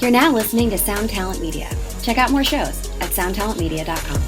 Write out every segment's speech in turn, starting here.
You're now listening to Sound Talent Media. Check out more shows at soundtalentmedia.com.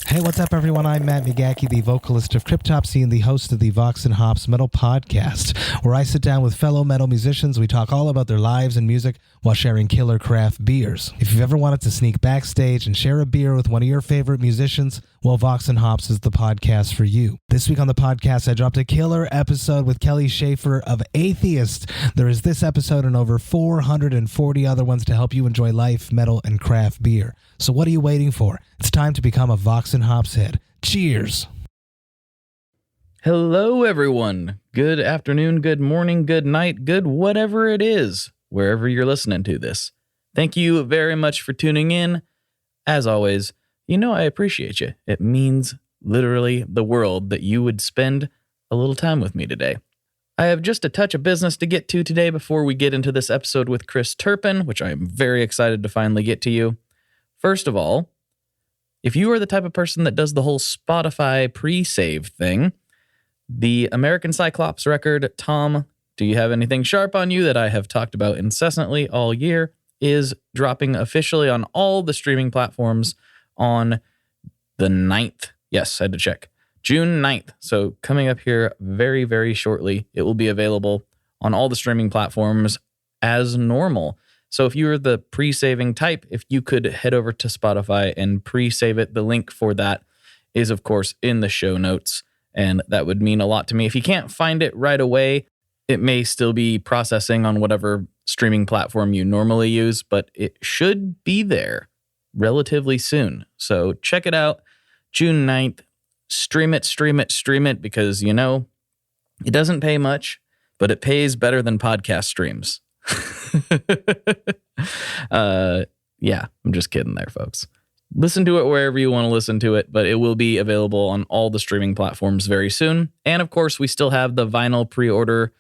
Hey, what's up, everyone? I'm Matt McGachy, the vocalist of Cryptopsy and the host of the Vox and Hops Metal Podcast, where I sit down with fellow metal musicians. We talk all about their lives and music while sharing killer craft beers. If you've ever wanted to sneak backstage and share a beer with one of your favorite musicians, well, Vox and Hops is the podcast for you. This week on the podcast, I dropped a killer episode with Kelly Schaefer of Atheist. There is this episode and over 440 other ones to help you enjoy life, metal, and craft beer. So what are you waiting for? It's time to become a Vox and Hops head. Cheers! Hello, everyone. Good afternoon, good morning, good night, good whatever it is, wherever you're listening to this. Thank you very much for tuning in. As always, you know I appreciate you. It means literally the world that you would spend a little time with me today. I have just a touch of business to get to today before we get into this episode with Chris Turpin, which I am very excited to finally get to you. First of all, if you are the type of person that does the whole Spotify pre-save thing, the American Cyclops record, Tom, Do You Have Anything Sharp on You, that I have talked about incessantly all year, is dropping officially on all the streaming platforms on the 9th. Yes, I had to check. June 9th. So coming up here very, very shortly, it will be available on all the streaming platforms as normal. So if you're the pre-saving type, if you could head over to Spotify and pre-save it, the link for that is, of course, in the show notes. And that would mean a lot to me. If you can't find it right away, it may still be processing on whatever streaming platform you normally use, but it should be there relatively soon. So check it out, June 9th. Stream it, because, you know, it doesn't pay much, but it pays better than podcast streams. Yeah, I'm just kidding there, folks. Listen to it wherever you want to listen to it, but it will be available on all the streaming platforms very soon. And of course, we still have the vinyl pre-order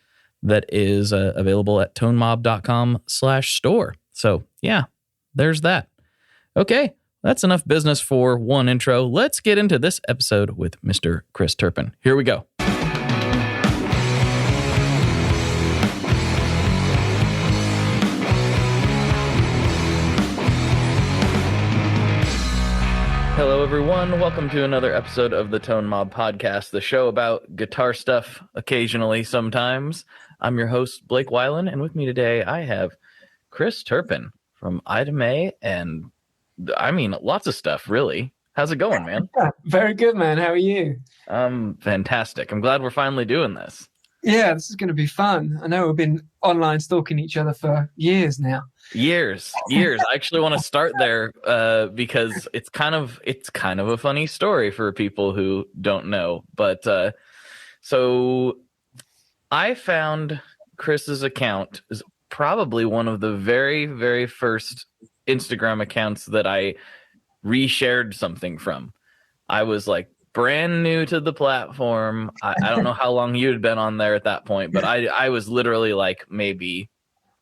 that is available at tonemob.com/store. So yeah, there's that. Okay, that's enough business for one intro. Let's get into this episode with Mr. Chris Turpin. Here we go. Hello, everyone. Welcome to another episode of the Tone Mob Podcast, the show about guitar stuff occasionally, sometimes. I'm your host, Blake Weiland, and with me today I have Chris Turpin from Ida Mae, and I mean, lots of stuff, really. How's it going, man? Very good, man. How are you? Fantastic. I'm glad we're finally doing this. Yeah, this is going to be fun. I know we've been online stalking each other for years now. Years. I actually want to start there because it's kind of a funny story for people who don't know. But so I found Chris's account is probably one of the very, very first Instagram accounts that I reshared something from. I was like brand new to the platform. I don't know how long you'd been on there at that point, but I was literally like maybe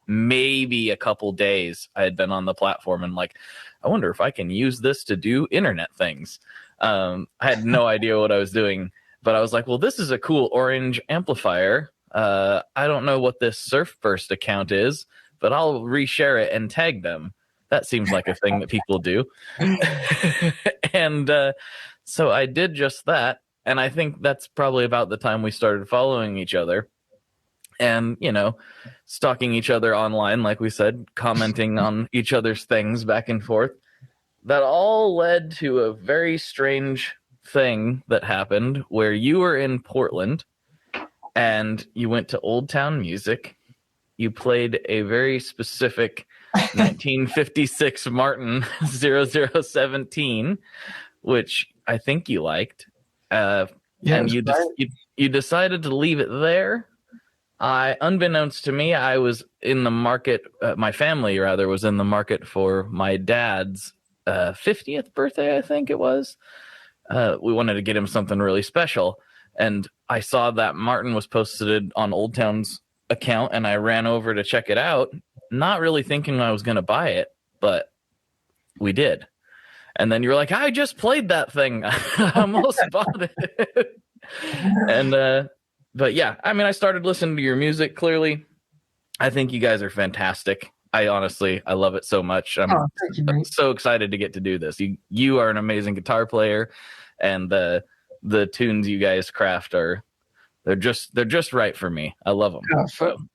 a couple days I had been on the platform, and like, I wonder if I can use this to do internet things. I had no idea what I was doing, but I was like, well, this is a cool orange amplifier. I don't know what this Surfburst account is, but I'll reshare it and tag them. That seems like a thing that people do. And so I did just that. And I think that's probably about the time we started following each other. And, you know, stalking each other online, like we said, commenting on each other's things back and forth. That all led to a very strange thing that happened where you were in Portland and you went to Old Town Music. You played a very specific 1956 Martin 0017, which I think you liked. And you decided to leave it there. Unbeknownst to me, I was in the market, my family rather was in the market for my dad's 50th birthday, I think it was. We wanted to get him something really special. And I saw that Martin was posted on Old Town's account, and I ran over to check it out, not really thinking I was going to buy it, but we did. And then you were like, I just played that thing. I almost bought it. And, but yeah, I mean, I started listening to your music clearly. I think you guys are fantastic. I love it so much. Oh, thank you, mate. So excited to get to do this. You are an amazing guitar player, and the tunes you guys craft they're just right for me. I love them.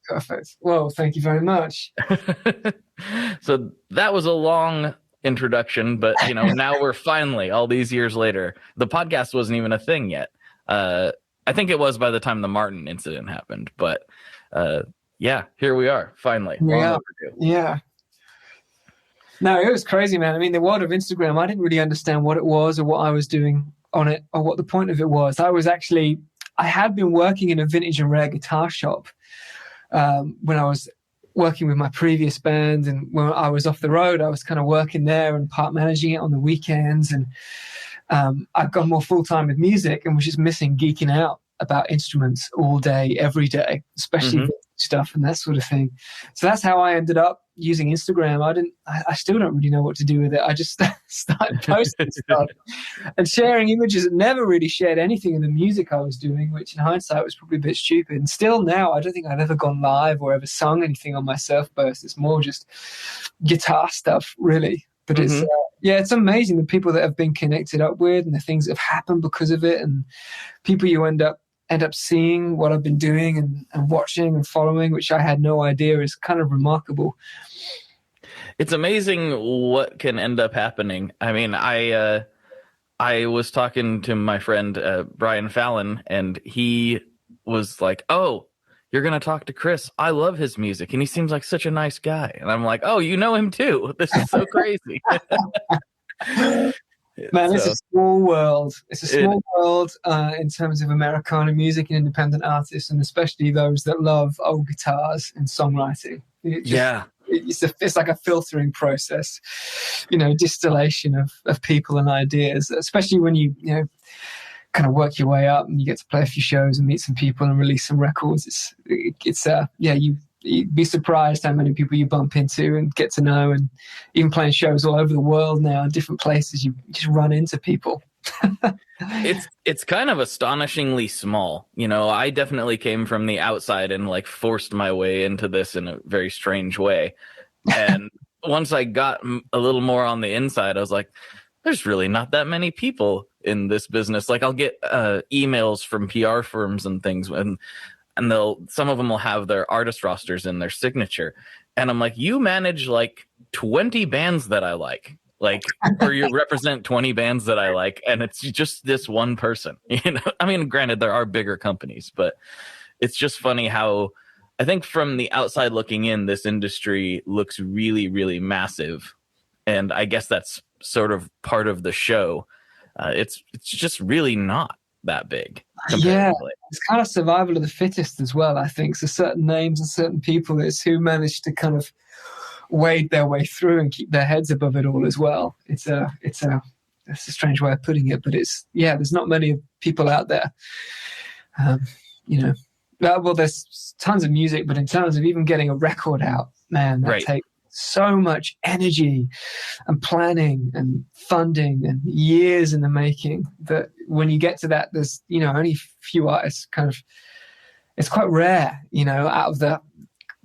Perfect. Well, thank you very much. So that was a long introduction, but now we're finally, all these years later, the podcast wasn't even a thing yet. I think it was by the time the Martin incident happened, but yeah, here we are finally. Yeah. No, it was crazy, man. I mean, the world of Instagram, I didn't really understand what it was or what I was doing on it or what the point of it was. I had been working in a vintage and rare guitar shop when I was working with my previous band, and when I was off the road, I was kind of working there and part managing it on the weekends, and I'd gone more full-time with music and was just missing geeking out about instruments all day, every day, especially vintage stuff and that sort of thing. So that's how I ended up using Instagram. I still don't really know what to do with it. I just started posting stuff and sharing images. And never really shared anything in the music I was doing, which in hindsight was probably a bit stupid. And still now, I don't think I've ever gone live or ever sung anything on my Surfburst. It's more just guitar stuff, really. But it's amazing the people that have been connected up with and the things that have happened because of it, and people you end up seeing what I've been doing and watching and following, which I had no idea, is kind of remarkable. It's amazing what can end up happening. I mean, I was talking to my friend Brian Fallon, and he was like, "Oh, you're going to talk to Chris. I love his music, and he seems like such a nice guy." And I'm like, "Oh, you know him too? This is so crazy." Man, it's a small world. It's a small world in terms of Americana music and independent artists, and especially those that love old guitars and songwriting. It's like a filtering process, distillation of people and ideas, especially when you kind of work your way up and you get to play a few shows and meet some people and release some records. You'd be surprised how many people you bump into and get to know, and even playing shows all over the world now in different places, you just run into people. It's kind of astonishingly small. I definitely came from the outside and forced my way into this in a very strange way. And once I got a little more on the inside, I was like, there's really not that many people in this business. I'll get emails from PR firms and things, and some of them will have their artist rosters in their signature. And I'm like, you manage 20 bands that I like, or you represent 20 bands that I like, and it's just this one person. I mean, granted, there are bigger companies, but it's just funny how I think from the outside looking in, this industry looks really, really massive. And I guess that's sort of part of the show. It's just really not that big. Yeah, it's kind of survival of the fittest as well, I think. So certain names and certain people, it's who managed to kind of wade their way through and keep their heads above it all as well. It's a strange way of putting it, but there's not many people out there. Well, there's tons of music, but in terms of even getting a record out, man, that takes so much energy and planning and funding and years in the making, that when you get to that, there's only few artists it's quite rare, out of the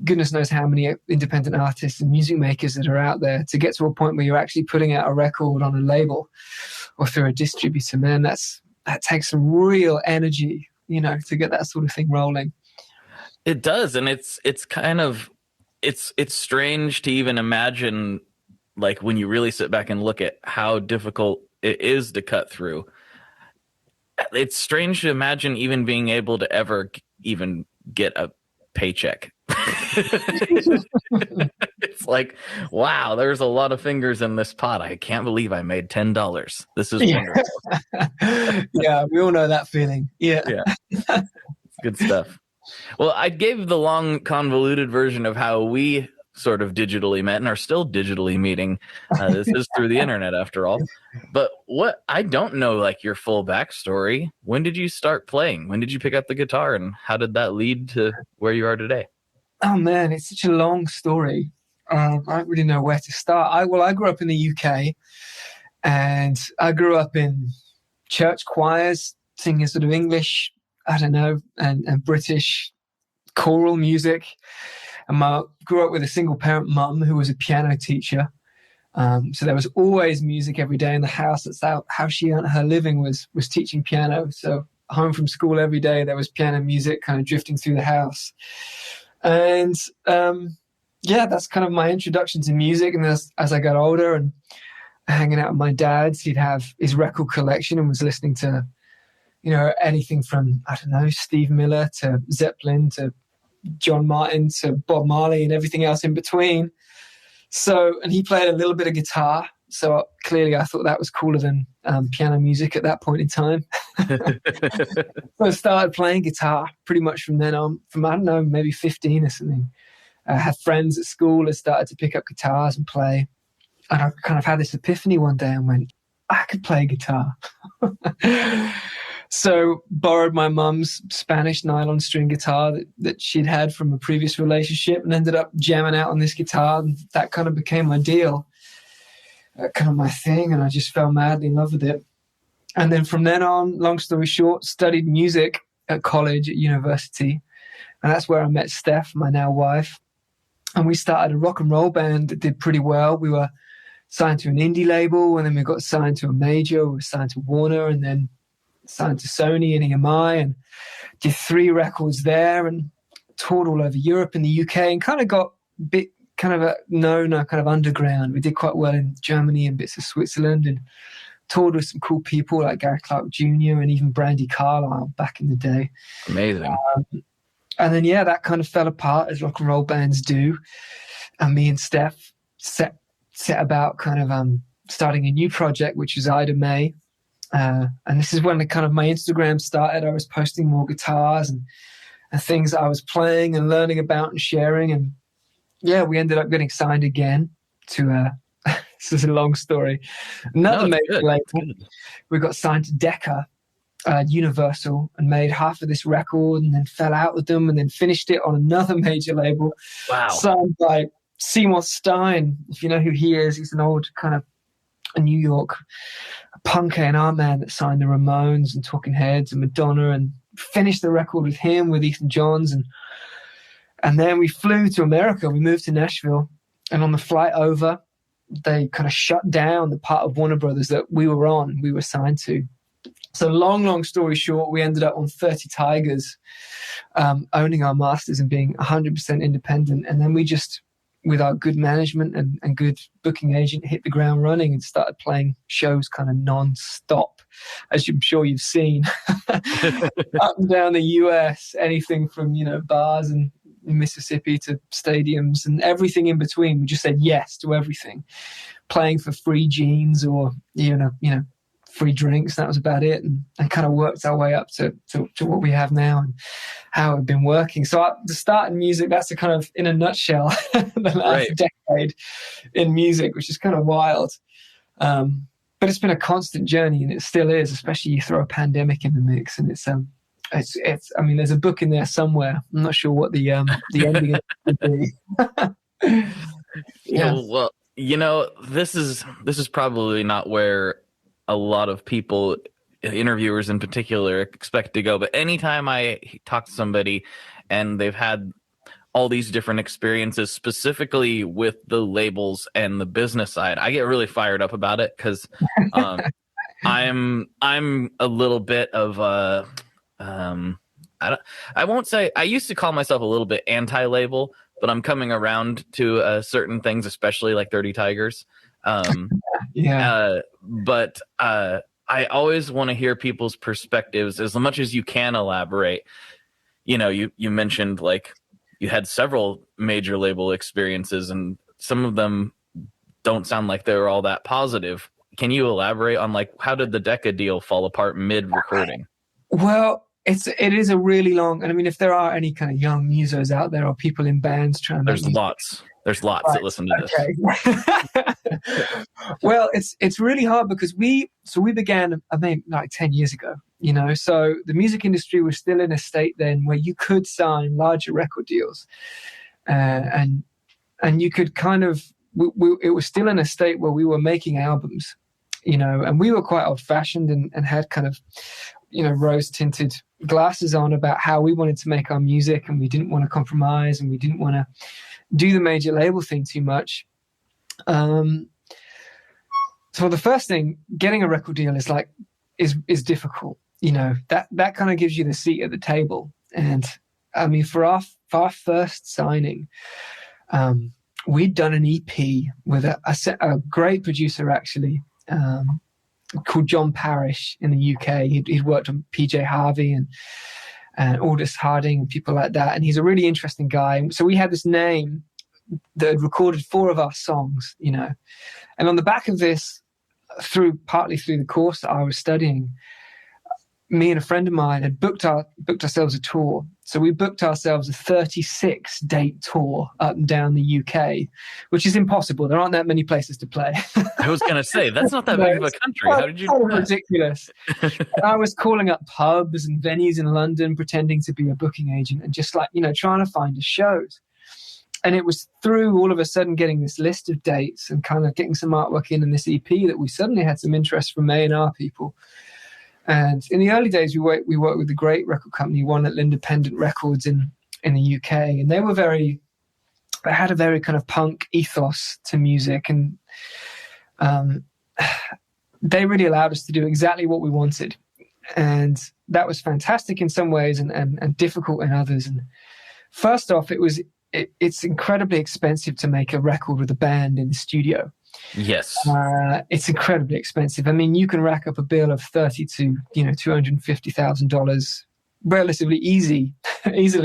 goodness knows how many independent artists and music makers that are out there, to get to a point where you're actually putting out a record on a label or through a distributor. Man, that takes some real energy, to get that sort of thing rolling. It does, and it's kind of it's strange to even imagine, when you really sit back and look at how difficult it is to cut through. It's strange to imagine even being able to ever even get a paycheck. It's like, wow, there's a lot of fingers in this pot. I can't believe I made $10. This is wonderful. Yeah, we all know that feeling. Yeah. It's good stuff. Well, I gave the long, convoluted version of how we sort of digitally met and are still digitally meeting. This is through the internet, after all. But I don't know, your full backstory. When did you start playing? When did you pick up the guitar, and how did that lead to where you are today? Oh man, it's such a long story. I don't really know where to start. I grew up in the UK, and I grew up in church choirs, singing sort of English, and British choral music. And grew up with a single parent mum who was a piano teacher. So there was always music every day in the house. That's how she earned her living, was teaching piano. So home from school every day, there was piano music kind of drifting through the house. And that's kind of my introduction to music. And as I got older and hanging out with my dad's, he'd have his record collection and was listening to, anything from, I don't know, Steve Miller to Zeppelin to John Martin to Bob Marley and everything else in between. So, and he played a little bit of guitar. So clearly I thought that was cooler than piano music at that point in time. So I started playing guitar pretty much from then on, from, I don't know, maybe 15 or something. I had friends at school that started to pick up guitars and play. And I kind of had this epiphany one day and went, I could play guitar. So borrowed my mum's Spanish nylon string guitar that she'd had from a previous relationship, and ended up jamming out on this guitar. And that kind of became my deal, kind of my thing. And I just fell madly in love with it. And then from then on, long story short, studied music at college, at university. And that's where I met Steph, my now wife. And we started a rock and roll band that did pretty well. We were signed to an indie label, and then we got signed to a major. We were signed to Warner, and then signed to Sony and EMI, and did 3 records there, and toured all over Europe and the UK, and kind of got a bit kind of known kind of underground. We did quite well in Germany and bits of Switzerland, and toured with some cool people like Gary Clark Jr. and even Brandy Carlisle back in the day. Amazing. And then, that kind of fell apart, as rock and roll bands do. And me and Steph set about kind of starting a new project, which is Ida Mae. And this is when my Instagram started. I was posting more guitars and things that I was playing and learning about and sharing. And we ended up getting signed again to this is a long story. Another major label. We got signed to Decca, Universal, and made half of this record, and then fell out with them, and then finished it on another major label. Wow. Signed by Seymour Stein. If you know who he is, he's an old kind of a New York punk A&R man that signed the Ramones and Talking Heads and Madonna, and finished the record with him, with Ethan Johns. And then we flew to America. We moved to Nashville, and on the flight over, they kind of shut down the part of Warner Brothers that we were signed to. So long story short, we ended up on 30 Tigers, owning our masters and being 100% independent. And then we just, with our good management and good booking agent, hit the ground running and started playing shows kind of non-stop, as I'm sure you've seen, up and down the US, anything from, bars in Mississippi to stadiums and everything in between. We just said yes to everything, playing for free jeans or, free drinks. That was about it. And kind of worked our way up to what we have now and how it's been working. So the start in music, that's a kind of, in a nutshell, the last decade in music, which is kind of wild. But it's been a constant journey, and it still is, especially you throw a pandemic in the mix, and it's I mean, there's a book in there somewhere. I'm not sure what the ending would be. Well, this is probably not where a lot of people, interviewers in particular, expect to go. But anytime I talk to somebody and they've had all these different experiences, specifically with the labels and the business side, I get really fired up about it, because I'm a little bit of I won't say, I used to call myself a little bit anti-label, but I'm coming around to certain things, especially like 30 Tigers. But I always want to hear people's perspectives as much as you can elaborate. You mentioned like you had several major label experiences, and some of them don't sound like they were all that positive. Can you elaborate on like, how did the Decca deal fall apart mid-recording? Well, it is a really long, and I mean, if there are any kind of young musos out there or people in bands trying to There's lots that listen to this. Well, it's really hard because we began, I mean, like 10 years ago, so the music industry was still in a state then where you could sign larger record deals, and you could kind of, it was still in a state where we were making albums, and we were quite old fashioned and had kind of, rose tinted glasses on about how we wanted to make our music, and we didn't want to compromise, and we didn't want to do the major label thing too much. So the first thing, getting a record deal is difficult. You know, that kind of gives you the seat at the table. And I mean, for our first signing, we'd done an EP with a great producer, actually, called John Parrish in the UK. He'd worked on PJ Harvey and Aldous Harding and people like that. And he's a really interesting guy. So we had this name that had recorded 4 of our songs, you know. And on the back of this, partly through the course that I was studying, me and a friend of mine had booked ourselves a tour. So we booked ourselves a 36-date tour up and down the UK, which is impossible. There aren't that many places to play. I was going to say, that's not that big of a country. How did you do that? Ridiculous. I was calling up pubs and venues in London, pretending to be a booking agent and just trying to find us shows. And it was through all of a sudden getting this list of dates and kind of getting some artwork in this EP that we suddenly had some interest from A&R people. And in the early days, we worked with a great record company, One Little Independent Records in the UK. And they had a very kind of punk ethos to music. And they really allowed us to do exactly what we wanted. And that was fantastic in some ways and difficult in others. And first off, it's incredibly expensive to make a record with a band in the studio. Yes. It's incredibly expensive. I mean, you can rack up a bill of $30,000 to $250,000 relatively easily,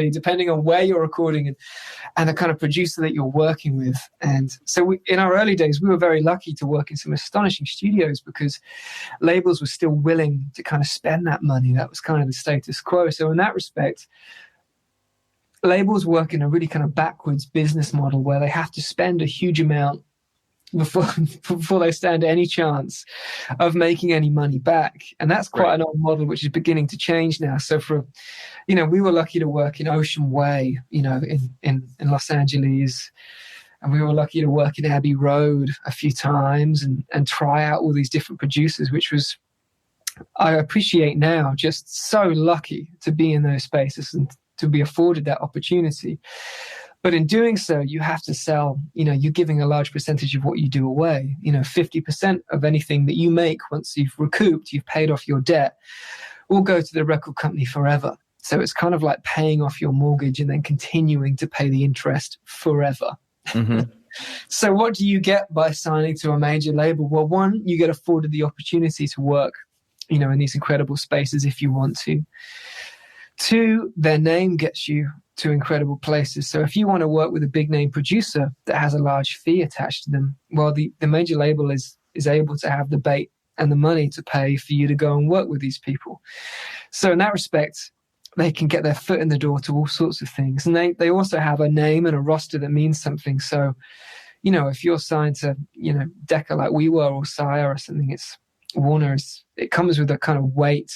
depending on where you're recording and the kind of producer that you're working with. And so in our early days, we were very lucky to work in some astonishing studios because labels were still willing to kind of spend that money. That was kind of the status quo. So in that respect, labels work in a really kind of backwards business model where they have to spend a huge amount before they stand any chance of making any money back. And that's quite an old model, which is beginning to change now. So we were lucky to work in Ocean Way, in Los Angeles. And we were lucky to work in Abbey Road a few times and try out all these different producers, which was, I appreciate now, just so lucky to be in those spaces and to be afforded that opportunity. But in doing so, you have to sell, you're giving a large percentage of what you do away. 50% of anything that you make once you've recouped, you've paid off your debt, will go to the record company forever. So it's kind of like paying off your mortgage and then continuing to pay the interest forever. Mm-hmm. So what do you get by signing to a major label? Well, one, you get afforded the opportunity to work, in these incredible spaces if you want to. 2, their name gets you to incredible places. So if you want to work with a big name producer that has a large fee attached to them, well, the major label is able to have the bait and the money to pay for you to go and work with these people. So in that respect, they can get their foot in the door to all sorts of things. And they also have a name and a roster that means something. So, if you're signed to, Decca like we were, or Sire or something, it's Warner, it comes with a kind of weight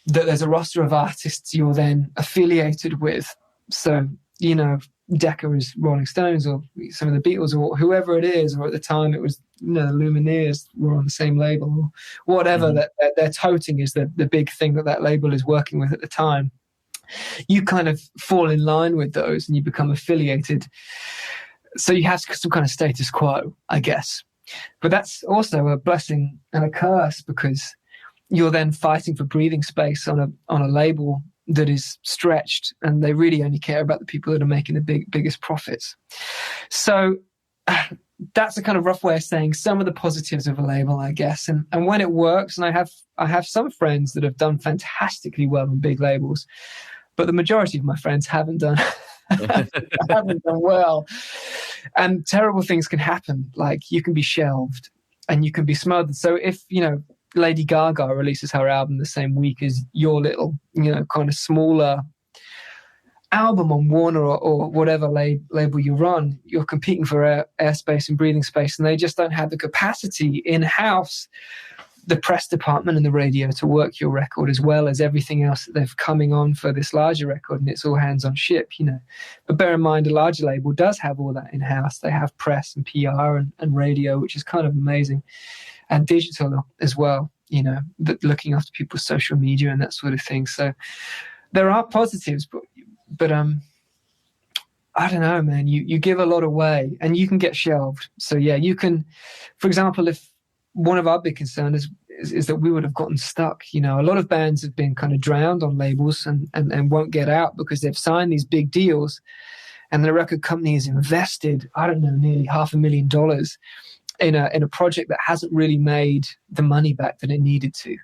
that there's a roster of artists you're then affiliated with. So, Decca is Rolling Stones or some of the Beatles or whoever it is, or at the time it was, the Lumineers were on the same label or whatever that they're toting is the big thing that label is working with at the time. You kind of fall in line with those and you become affiliated. So you have some kind of status quo, I guess. But that's also a blessing and a curse because you're then fighting for breathing space on a label that is stretched, and they really only care about the people that are making the biggest profits. So that's a kind of rough way of saying some of the positives of a label, I guess. And when it works, and I have some friends that have done fantastically well on big labels, but the majority of my friends haven't done haven't done well. And terrible things can happen, like you can be shelved and you can be smothered. So if, Lady Gaga releases her album the same week as your little, kind of smaller album on Warner or whatever label you run, you're competing for airspace and breathing space, and they just don't have the capacity in-house, the press department and the radio, to work your record as well as everything else that they've coming on for this larger record, and it's all hands on ship, But bear in mind, a larger label does have all that in-house. They have press and PR and radio, which is kind of amazing. And digital as well. looking after people's social media and that sort of thing. So there are positives, but I don't know, man. You give a lot away and you can get shelved. So yeah, you can, for example, if one of our big concerns is that we would have gotten stuck. A lot of bands have been kind of drowned on labels and won't get out because they've signed these big deals and the record company has invested, I don't know, nearly $500,000 in a project that hasn't really made the money back that it needed to.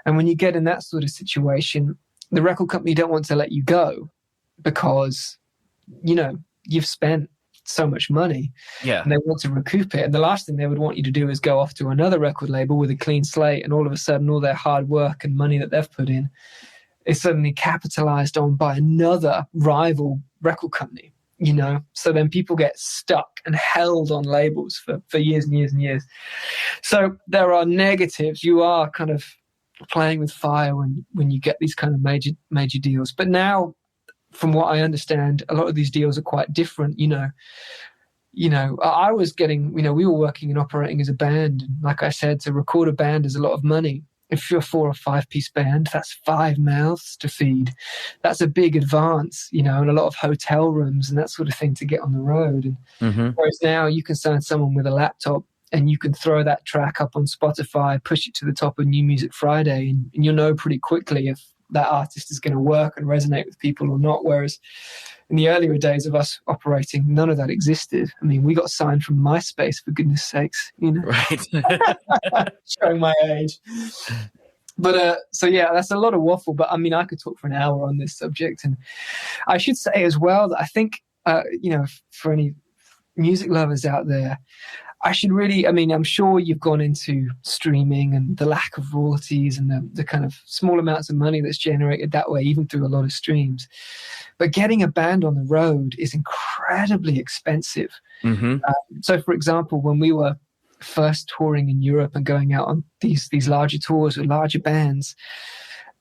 And when you get in that sort of situation, the record company don't want to let you go because you've spent so much money, and they want to recoup it. And the last thing they would want you to do is go off to another record label with a clean slate, and all of a sudden all their hard work and money that they've put in is suddenly capitalized on by another rival record company. So then people get stuck and held on labels for years and years and years. So there are negatives. You are kind of playing with fire when you get these kind of major deals. But now, from what I understand, a lot of these deals are quite different. I was getting, we were working and operating as a band. And like I said, to record a band is a lot of money. If you're a 4 or 5 piece band, that's 5 mouths to feed. That's a big advance, and a lot of hotel rooms and that sort of thing to get on the road. And whereas now you can sign someone with a laptop and you can throw that track up on Spotify, push it to the top of New Music Friday, and you'll know pretty quickly if that artist is going to work and resonate with people or not. Whereas in the earlier days of us operating, none of that existed. I mean, we got signed from MySpace, for goodness sakes, Right. Showing my age. But so yeah, that's a lot of waffle, but I mean, I could talk for an hour on this subject. And I should say as well that I think, for any music lovers out there, I'm sure you've gone into streaming and the lack of royalties and the kind of small amounts of money that's generated that way, even through a lot of streams. But getting a band on the road is incredibly expensive. So, for example, when we were first touring in Europe and going out on these larger tours with larger bands,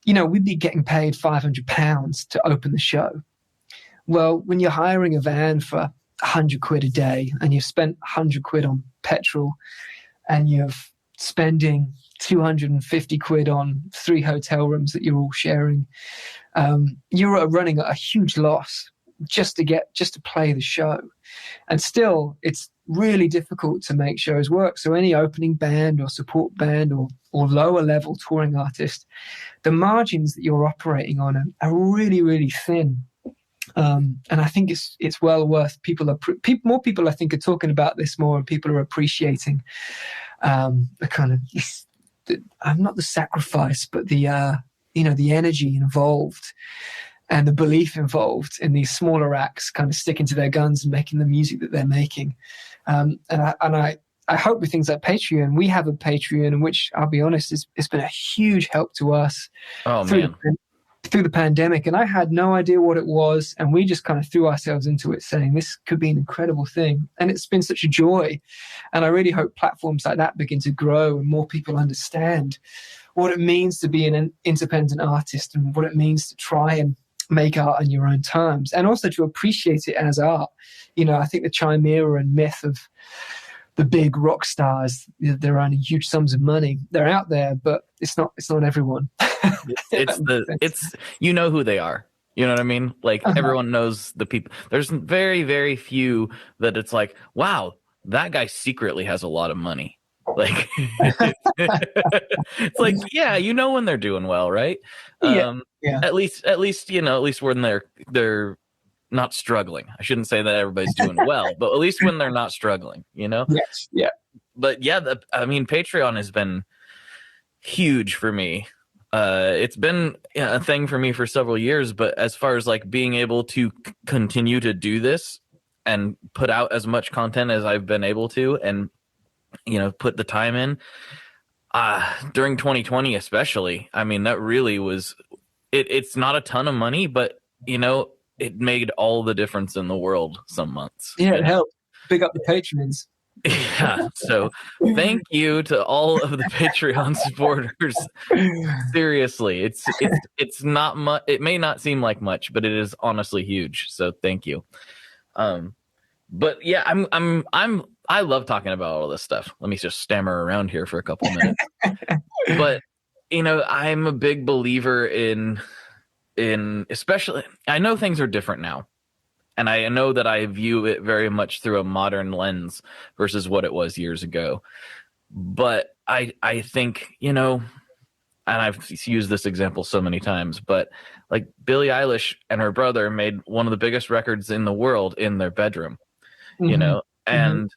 we'd be getting paid £500 to open the show. Well, when you're hiring a van for £100 a day and you've spent £100 on petrol and you're spending £250 on 3 hotel rooms that you're all sharing, you're running a huge loss just to play the show. And still, it's really difficult to make shows work. So any opening band or support band or lower level touring artist, the margins that you're operating on are really, really thin. And I think it's well worth more people I think are talking about this more, and people are appreciating the kind of not the sacrifice, but the energy involved and the belief involved in these smaller acts kind of sticking to their guns and making the music that they're making. And I hope with things like Patreon, we have a Patreon in which, I'll be honest, it's been a huge help to us. Oh man. Through the pandemic, and I had no idea what it was, and we just kind of threw ourselves into it saying this could be an incredible thing, and it's been such a joy. And I really hope platforms like that begin to grow and more people understand what it means to be an independent artist and what it means to try and make art on your own terms, and also to appreciate it as art. I think the chimera and myth of the big rock stars, they're earning huge sums of money, they're out there, but it's not everyone. It's who they are. You know what I mean? Like everyone knows the people. There's very, very few that it's like, wow, that guy secretly has a lot of money. Like it's like, yeah, when they're doing well, right? Yeah. At least when they're not struggling. I shouldn't say that everybody's doing well, but at least when they're not struggling, Yes. Yeah. But yeah, Patreon has been huge for me. It's been a thing for me for several years, but as far as like being able to continue to do this and put out as much content as I've been able to, and put the time in during 2020 especially, I mean, that really was it's not a ton of money, but it made all the difference in the world some months. Yeah, it helped. Big up the patrons. Yeah, so thank you to all of the Patreon supporters. Seriously, it's not much. It may not seem like much, but it is honestly huge. So thank you. But yeah, I'm I love talking about all this stuff. Let me just stammer around here for a couple minutes. But, I'm a big believer in especially, I know things are different now. And I know that I view it very much through a modern lens versus what it was years ago. But I think, and I've used this example so many times, but like Billie Eilish and her brother made one of the biggest records in the world in their bedroom, and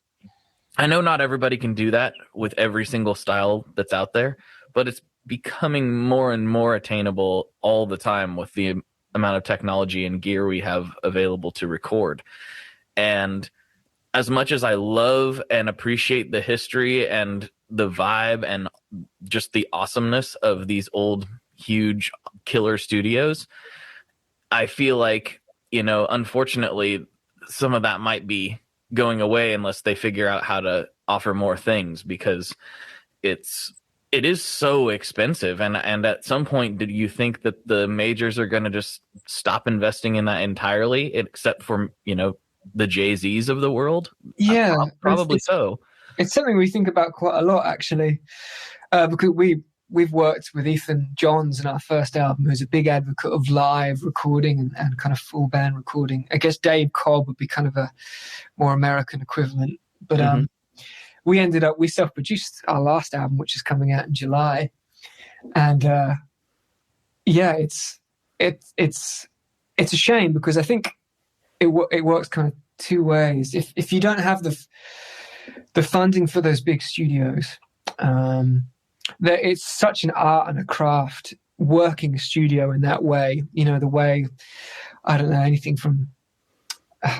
I know not everybody can do that with every single style that's out there, but it's becoming more and more attainable all the time with the amount of technology and gear we have available to record. And as much as I love and appreciate the history and the vibe and just the awesomeness of these old, huge killer studios, I feel like, unfortunately, some of that might be going away unless they figure out how to offer more things, because it is so expensive. And at some point, did you think that the majors are going to just stop investing in that entirely, except for, the Jay-Z's of the world? Yeah, probably so. It's something we think about quite a lot, actually, because we've worked with Ethan Johns in our first album, who's a big advocate of live recording and kind of full band recording. I guess Dave Cobb would be kind of a more American equivalent, but we self-produced our last album, which is coming out in July, and it's a shame, because I think it works kind of two ways. If you don't have the funding for those big studios, it's such an art and a craft working a studio in that way. The way, I don't know, anything from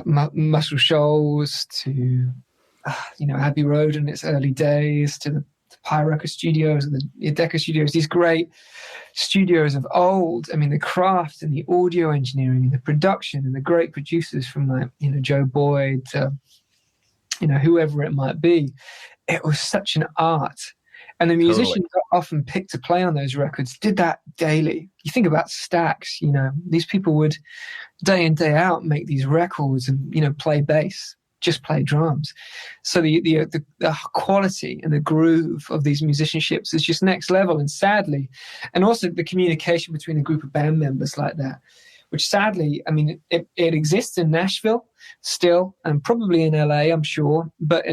Muscle Shoals to Abbey Road in its early days, to the Pyreca Studios and the Decca Studios, these great studios of old. I mean, the craft and the audio engineering and the production and the great producers from Joe Boyd to, whoever it might be. It was such an art. And the musicians that often picked to play on those records did that daily. You think about Stax, these people would day in, day out make these records and, play bass, just play drums. So the quality and the groove of these musicianships is just next level. And sadly, and also the communication between a group of band members like that, which sadly, I mean, it exists in Nashville still, and probably in LA, I'm sure. But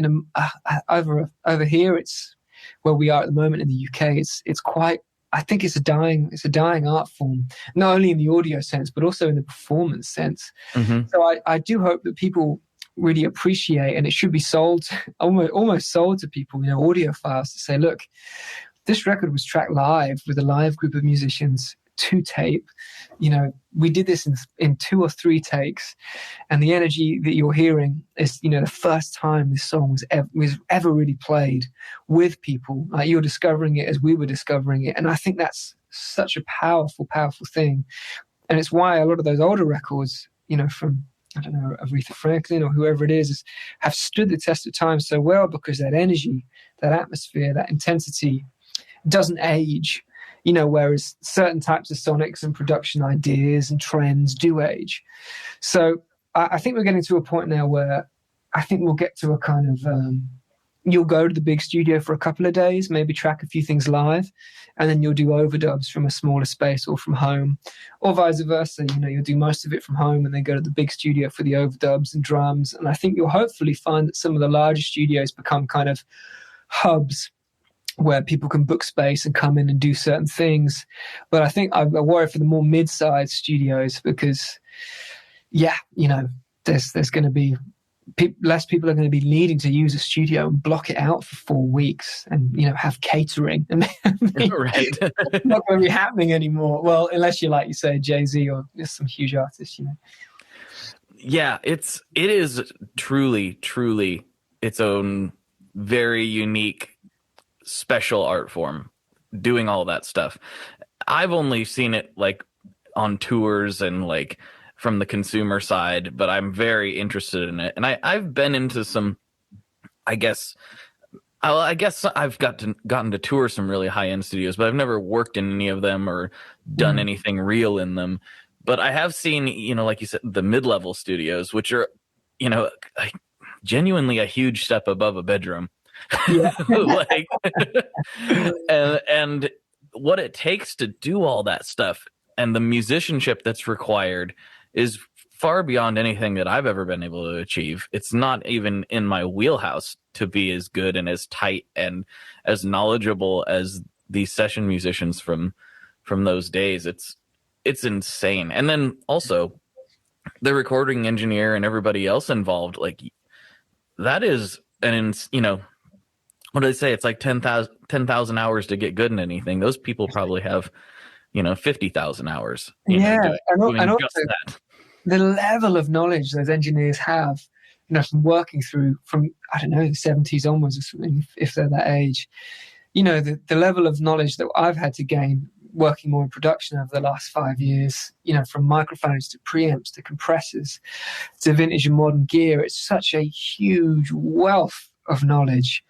over here, it's where we are at the moment in the UK. It's quite. I think it's a dying art form, not only in the audio sense, but also in the performance sense. Mm-hmm. So I do hope that people really appreciate, and it should be sold, almost sold to people, audiophiles, to say, look, this record was tracked live with a live group of musicians to tape. We did this in 2 or 3 takes, and the energy that you're hearing is, the first time this song was ever really played with people. Like, you're discovering it as we were discovering it, and I think that's such a powerful, powerful thing. And it's why a lot of those older records, from, I don't know, Aretha Franklin or whoever it is, have stood the test of time so well, because that energy, that atmosphere, that intensity doesn't age. Whereas certain types of sonics and production ideas and trends do age. So I think we're getting to a point now where I think we'll get to a kind of, you'll go to the big studio for a couple of days, maybe track a few things live, and then you'll do overdubs from a smaller space or from home, or vice versa. You'll do most of it from home and then go to the big studio for the overdubs and drums. And I think you'll hopefully find that some of the larger studios become kind of hubs where people can book space and come in and do certain things. But I think I worry for the more mid-sized studios, because, there's going to be less people are going to be needing to use a studio and block it out for 4 weeks and, have catering. And right. Not going to be happening anymore. Well, unless you're, like you say, Jay-Z or just some huge artist, Yeah, it is truly, truly its own very unique, special art form, doing all that stuff. I've only seen it like on tours and like from the consumer side, but I'm very interested in it. And I've been into some, I guess I've gotten to tour some really high-end studios, but I've never worked in any of them or done anything real in them. But I have seen, like you said, the mid-level studios, which are, genuinely a huge step above a bedroom. Yeah. Like, and what it takes to do all that stuff and the musicianship that's required is far beyond anything that I've ever been able to achieve. It's not even in my wheelhouse to be as good and as tight and as knowledgeable as these session musicians from those days. It's insane. And then also the recording engineer and everybody else involved, like, that is what do they say? It's like 10,000 hours to get good in anything. Those people probably have, 50,000 hours. Doing and also just that. the level of knowledge those engineers have, from working from, I don't know, the 70s onwards or something, if they're that age. The level of knowledge that I've had to gain working more in production over the last 5 years, from microphones to preamps to compressors to vintage and modern gear. It's such a huge wealth of knowledge,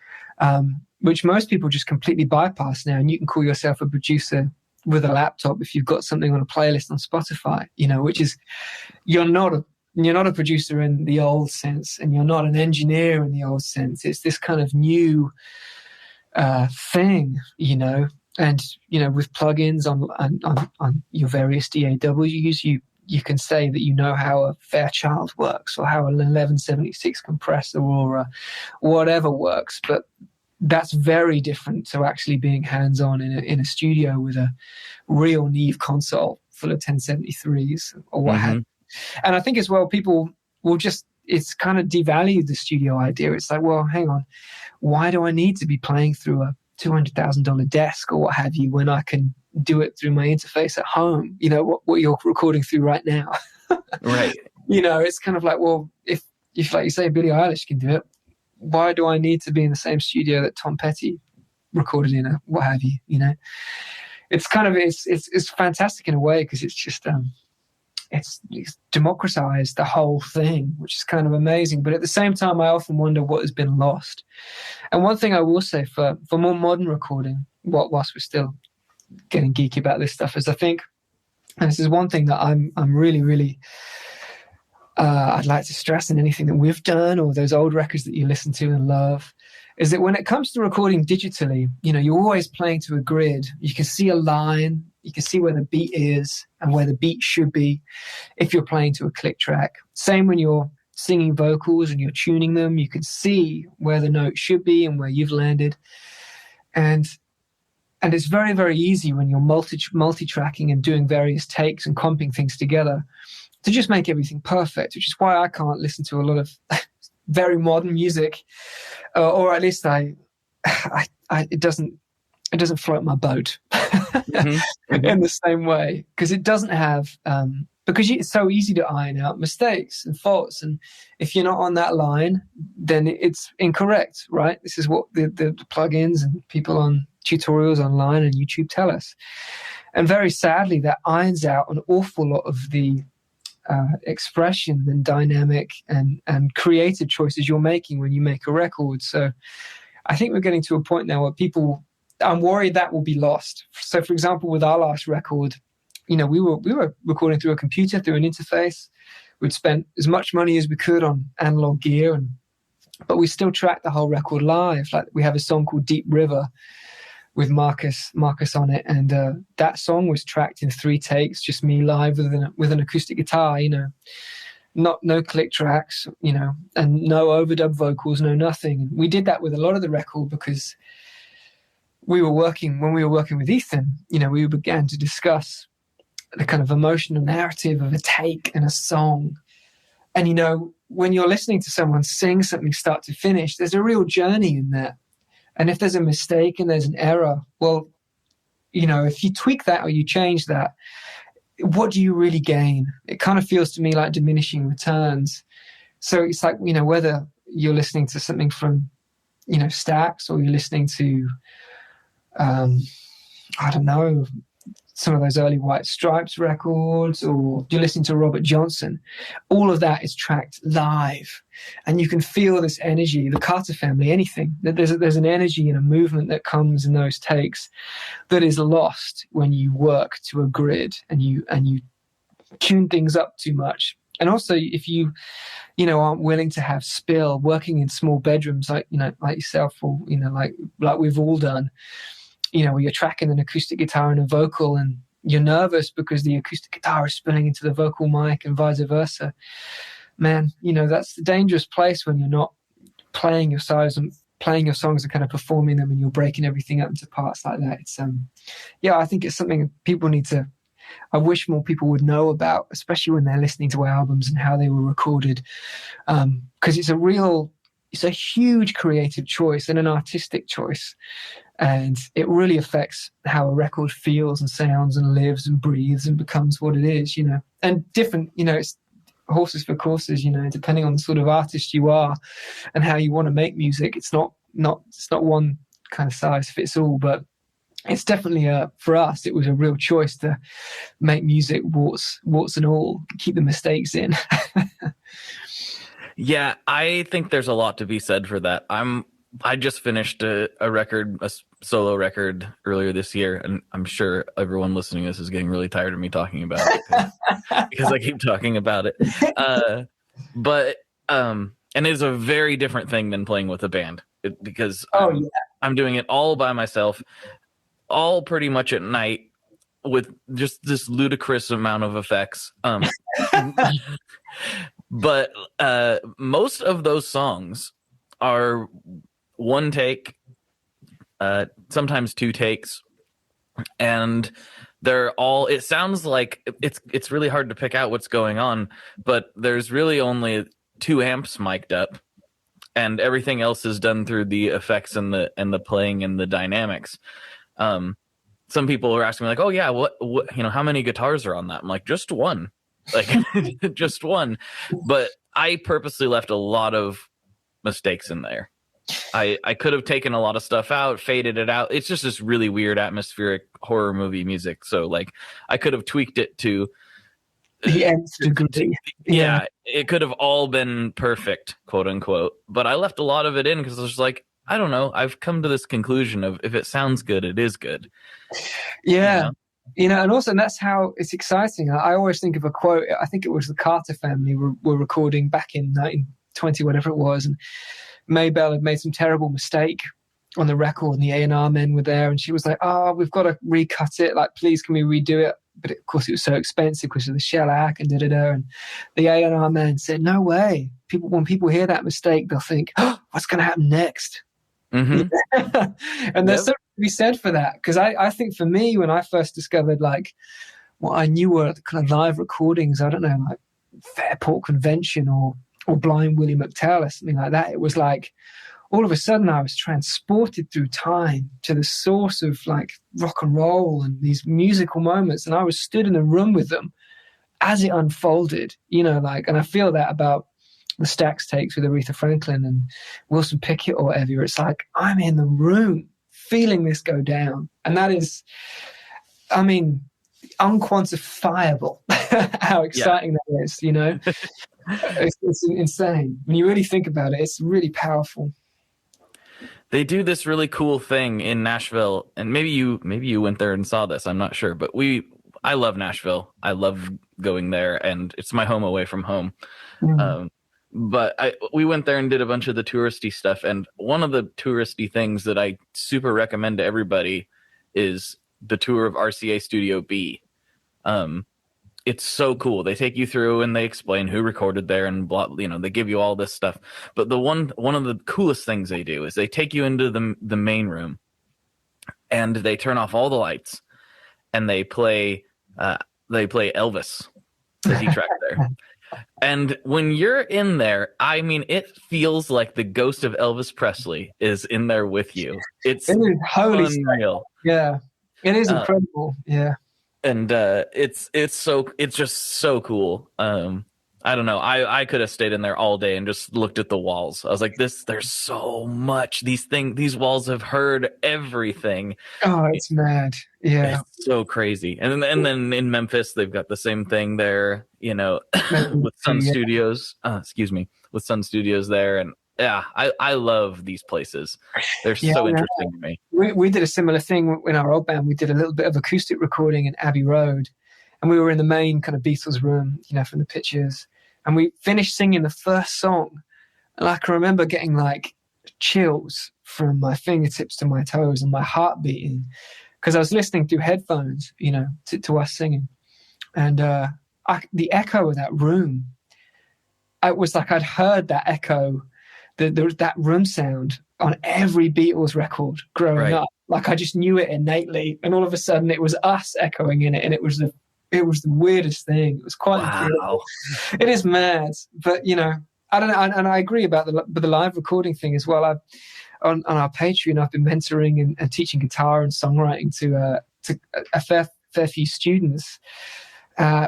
which most people just completely bypass now. And you can call yourself a producer with a laptop if you've got something on a playlist on Spotify, which is, you're not a producer in the old sense, and you're not an engineer in the old sense. It's this kind of new thing, and with plugins on your various DAWs, you can say that you know how a Fairchild works or how an 1176 compressor or whatever works, but that's very different to actually being hands-on in a studio with a real Neve console full of 1073s or what have you. And I think as well, people will it's kind of devalued the studio idea. It's like, well, hang on, why do I need to be playing through a $200,000 desk or what have you when I can do it through my interface at home? What you're recording through right now. Right. It's kind of like, well, if like you say, Billie Eilish can do it, why do I need to be in the same studio that Tom Petty recorded in, or what have you? It's kind of it's fantastic in a way, because it's just it's democratized the whole thing, which is kind of amazing. But at the same time, I often wonder what has been lost. And one thing I will say for more modern recording, whilst we're still getting geeky about this stuff, is I think, and this is one thing that I'm really, really I'd like to stress in anything that we've done or those old records that you listen to and love, is that when it comes to recording digitally, you're always playing to a grid. You can see a line, you can see where the beat is and where the beat should be if you're playing to a click track. Same when you're singing vocals and you're tuning them, you can see where the note should be and where you've landed. And it's very, very easy when you're multi-tracking and doing various takes and comping things together to just make everything perfect, which is why I can't listen to a lot of very modern music, or at least it doesn't float my boat in the same way, because it doesn't have because it's so easy to iron out mistakes and faults, and if you're not on that line, then it's incorrect, right? This is what the plugins and people on tutorials online and YouTube tell us, and very sadly, that irons out an awful lot of the expression and dynamic and creative choices you're making when you make a record. So I think we're getting to a point now where I'm worried that will be lost. So for example, with our last record, we were recording through a computer, through an interface. We'd spent as much money as we could on analog gear, but we still tracked the whole record live. Like, we have a song called Deep River with Marcus on it, and that song was tracked in 3 takes, just me live with an acoustic guitar, no click tracks, and no overdub vocals, no nothing. We did that with a lot of the record because when we were working with Ethan, we began to discuss the kind of emotional narrative of a take and a song. And when you're listening to someone sing something start to finish, there's a real journey in that. And if there's a mistake and there's an error, well, if you tweak that or you change that, what do you really gain? It kind of feels to me like diminishing returns. So it's like, whether you're listening to something from, Stax, or you're listening to, I don't know, some of those early White Stripes records, or you're listening to Robert Johnson, all of that is tracked live. And you can feel this energy, the Carter Family, anything. There's an energy and a movement that comes in those takes that is lost when you work to a grid and you tune things up too much. And also, if you aren't willing to have spill, working in small bedrooms like yourself, or like we've all done, where you're tracking an acoustic guitar and a vocal, and you're nervous because the acoustic guitar is spilling into the vocal mic and vice versa. Man, that's the dangerous place when you're not playing your songs and kind of performing them, and you're breaking everything up into parts like that. It's I think it's something people need to. I wish more people would know about, especially when they're listening to albums and how they were recorded, because it's a huge creative choice and an artistic choice, and it really affects how a record feels and sounds and lives and breathes and becomes what it is, and different, it's horses for courses, depending on the sort of artist you are and how you want to make music. It's not one kind of size fits all, but it's definitely for us, it was a real choice to make music warts and all, keep the mistakes in. Yeah, I think there's a lot to be said for that. I just finished a solo record earlier this year, and I'm sure everyone listening to this is getting really tired of me talking about it because I keep talking about it. But and it's a very different thing than playing with a band, because I'm doing it all by myself, all pretty much at night, with just this ludicrous amount of effects. But most of those songs are one take, sometimes two takes, and they're all, it sounds like it's really hard to pick out what's going on, but there's really only 2 amps mic'd up, and everything else is done through the effects and the playing and the dynamics. Some people are asking me like, oh yeah, what how many guitars are on that? I'm like, just one, like just one. But I purposely left a lot of mistakes in there. I could have taken a lot of stuff out, faded it out. It's just this really weird atmospheric horror movie music. So like I could have tweaked it to the nth degree. Yeah, it could have all been perfect, quote unquote. But I left a lot of it in because I was like, I don't know. I've come to this conclusion of if it sounds good, it is good. Yeah. And also that's how it's exciting. I always think of a quote. I think it was the Carter family were recording back in 1920, whatever it was. And Maybelle had made some terrible mistake on the record, and the A&R men were there. And she was like, oh, we've got to recut it. Like, please, can we redo it? But of course, it was so expensive because of the shellac and da-da-da. And the A&R man said, no way. When people hear that mistake, they'll think, oh, what's going to happen next? Mm-hmm. And there's something to be said for that, because I think for me, when I first discovered like what I knew were the kind of live recordings, I don't know, like Fairport Convention or Blind Willie McTell or something like that, it was like all of a sudden I was transported through time to the source of like rock and roll and these musical moments, and I was stood in the room with them as it unfolded, and I feel that about the Stax takes with Aretha Franklin and Wilson Pickett or whatever. It's like I'm in the room feeling this go down, and that is, I mean, unquantifiable how exciting that is. It's insane when you really think about it. It's really powerful. They do this really cool thing in Nashville, and maybe you went there and saw this. I'm not sure, but I love Nashville. I love going there, and it's my home away from home. But we went there and did a bunch of the touristy stuff. And one of the touristy things that I super recommend to everybody is the tour of RCA Studio B. It's so cool. They take you through and they explain who recorded there and blah, they give you all this stuff. But one of the coolest things they do is they take you into the main room, and they turn off all the lights, and they play Elvis as he tracked there. And when you're in there, I mean, it feels like the ghost of Elvis Presley is in there with you. It is unreal. Yeah, it is incredible. Yeah, and it's just so cool. I don't know. I could have stayed in there all day and just looked at the walls. I was like, there's so much. These walls have heard everything. Oh, it's mad. Yeah. It's so crazy. And then in Memphis, they've got the same thing there, with Sun Studios. With Sun Studios there. And yeah, I love these places. They're so interesting to me. We did a similar thing in our old band. We did a little bit of acoustic recording in Abbey Road. And we were in the main kind of Beatles room, from the pictures. and we finished singing the first song. And I can remember getting like chills from my fingertips to my toes and my heart beating, because I was listening through headphones, to us singing. And the echo of that room, it was like I'd heard that echo, that room sound on every Beatles record growing up. Like I just knew it innately. And all of a sudden it was us echoing in it. And it was the weirdest thing. It was quite incredible. It is mad. But, I don't know. And I agree about the live recording thing as well. On our Patreon, I've been mentoring and teaching guitar and songwriting to a fair few students,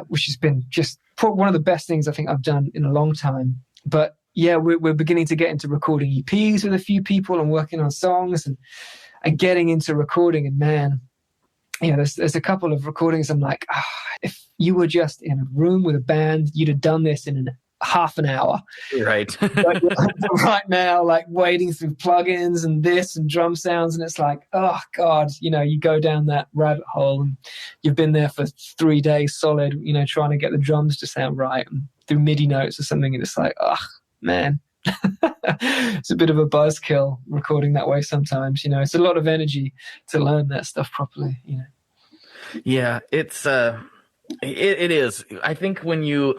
which has been just one of the best things I think I've done in a long time. But yeah, we're beginning to get into recording EPs with a few people and working on songs and getting into recording. And man, there's a couple of recordings I'm like, if you were just in a room with a band, you'd have done this in half an hour. Right. But right now, like wading through plugins and this and drum sounds, and it's like, oh God, you go down that rabbit hole and you've been there for 3 days solid, trying to get the drums to sound right and through MIDI notes or something, and it's like, oh man. It's a bit of a buzzkill recording that way sometimes. It's a lot of energy to learn that stuff properly. Yeah, it's it is. I think when you're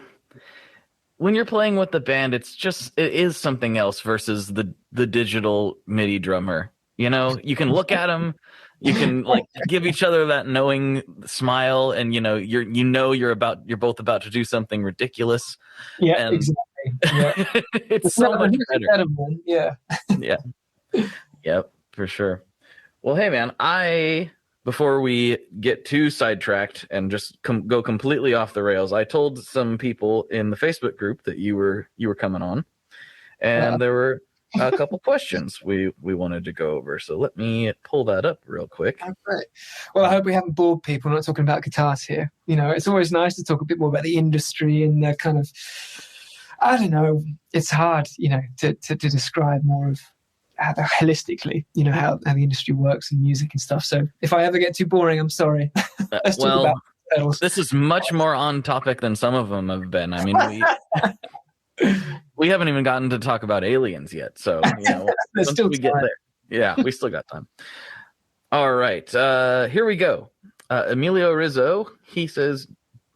playing with the band, it is something else versus the digital MIDI drummer. You can look at them, you can like give each other that knowing smile, and you're both about to do something ridiculous. Yeah, exactly. Yeah. It's so much better. Yeah. Yeah. Yep, for sure. Well, hey man, before we get too sidetracked and just go completely off the rails, I told some people in the Facebook group that you were coming on, and there were a couple questions we wanted to go over. So let me pull that up real quick. Okay. Well, I hope we haven't bored people. We're not talking about guitars here. It's always nice to talk a bit more about the industry and the kind of, I don't know, it's hard, to describe more of holistically, how the industry works and music and stuff. So if I ever get too boring, I'm sorry. Let's talk about pedals. This is much more on topic than some of them have been. I mean, we haven't even gotten to talk about aliens yet. So, once we get there, yeah, we still got time. All right. Here we go. Emilio Rizzo, he says,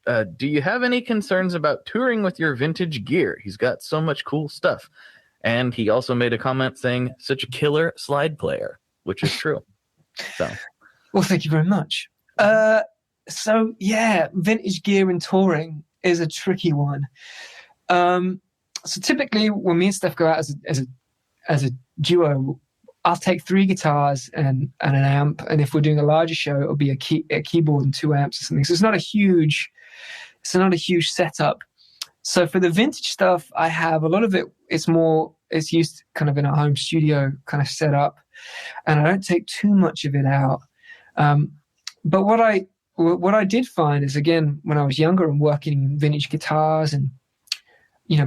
do you have any concerns about touring with your vintage gear? He's got so much cool stuff. And he also made a comment saying, such a killer slide player, which is true. So, well, thank you very much. So yeah, vintage gear and touring is a tricky one. So typically when me and Steph go out as a duo, I'll take 3 guitars and an amp. And if we're doing a larger show, it'll be a keyboard and 2 amps or something. So it's not a huge setup. So for the vintage stuff, I have a lot of it. It's used kind of in a home studio kind of setup, and I don't take too much of it out. But what I did find is, again, when I was younger and working in vintage guitars and,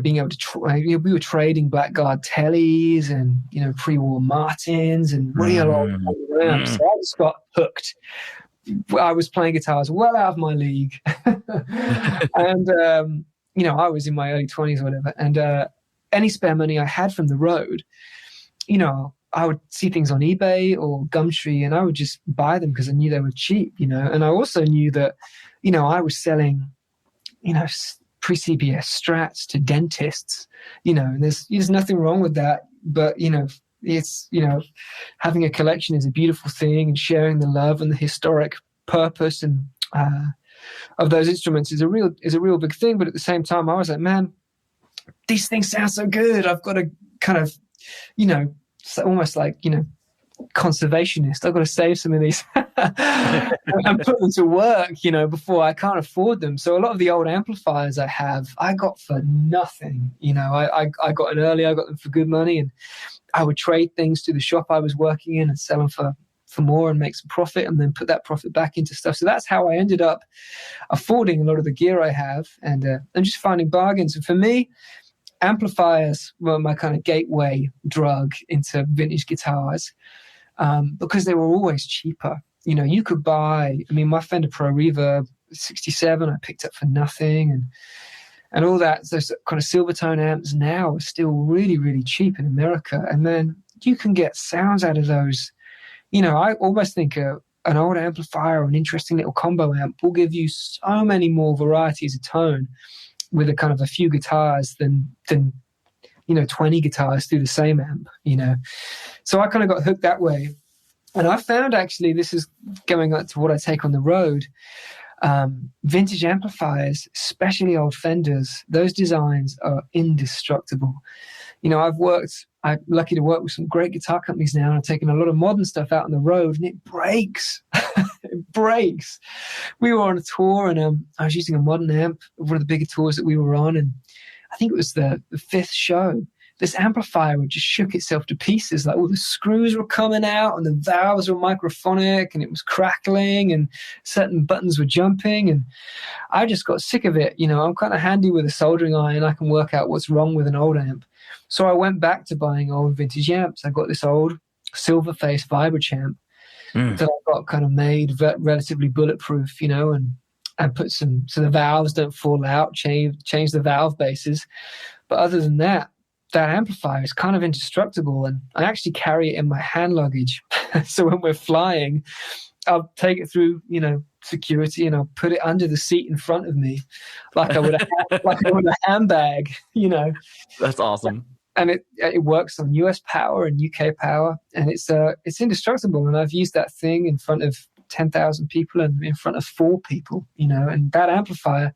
being able to we were trading Blackguard Tellys and, pre-war Martins and real old amps. So I just got hooked. I was playing guitars well out of my league. And, I was in my early 20s or whatever. And any spare money I had from the road, I would see things on eBay or Gumtree and I would just buy them because I knew they were cheap, And I also knew that, I was selling, pre-CBS Strats to dentists, and there's nothing wrong with that. But, it's, having a collection is a beautiful thing, and sharing the love and the historic purpose and of those instruments is a real big thing. But at the same time, I was like, man, these things sound so good. I've got to kind of, almost like, conservationist. I've got to save some of these and put them to work, before I can't afford them. So a lot of the old amplifiers I have, I got for nothing. I got in early, I got them for good money, and I would trade things to the shop I was working in and sell them for more and make some profit, and then put that profit back into stuff. So that's how I ended up affording a lot of the gear I have, and just finding bargains. And for me, amplifiers were my kind of gateway drug into vintage guitars, because they were always cheaper. You could buy, my Fender Pro Reverb 67 I picked up for nothing, and all that. Those kind of Silvertone amps now are still really, really cheap in America. And then you can get sounds out of those. I almost think an old amplifier or an interesting little combo amp will give you so many more varieties of tone with a kind of a few guitars than 20 guitars through the same amp, So I kind of got hooked that way. And I found, actually, this is going up to what I take on the road, vintage amplifiers, especially old Fenders, those designs are indestructible. I'm lucky to work with some great guitar companies now, and I've taken a lot of modern stuff out on the road, and it breaks. It breaks. We were on a tour, and I was using a modern amp, one of the bigger tours that we were on, and I think it was the fifth show. This amplifier just shook itself to pieces. Like all the screws were coming out and the valves were microphonic and it was crackling and certain buttons were jumping. And I just got sick of it. I'm kind of handy with a soldering iron. I can work out what's wrong with an old amp. So I went back to buying old vintage amps. I got this old silver face Vibrachamp that I got kind of made relatively bulletproof, and put so the valves don't fall out, change the valve bases. But other than that amplifier is kind of indestructible, and I actually carry it in my hand luggage. So when we're flying, I'll take it through, security, and I'll put it under the seat in front of me, like I would a handbag, That's awesome. And it works on US power and UK power, and it's indestructible. And I've used that thing in front of 10,000 people and in front of 4 people, and that amplifier,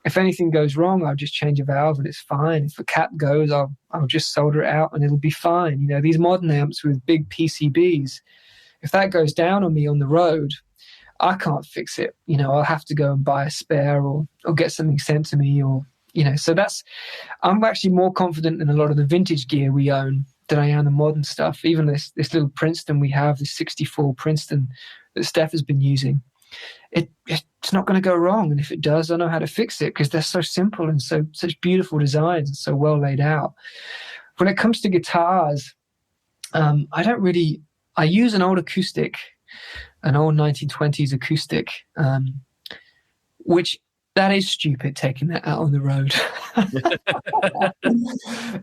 if anything goes wrong, I'll just change a valve and it's fine. If a cap goes, I'll just solder it out and it'll be fine. These modern amps with big PCBs, if that goes down on me on the road, I can't fix it. I'll have to go and buy a spare or get something sent to me, or so I'm actually more confident in a lot of the vintage gear we own than I am the modern stuff. Even this little Princeton we have, this 64 Princeton that Steph has been using, it's not going to go wrong. And if it does, I know how to fix it because they're so simple and such beautiful designs and so well laid out. When it comes to guitars, I use an old acoustic, an old 1920s acoustic, which that is stupid taking that out on the road.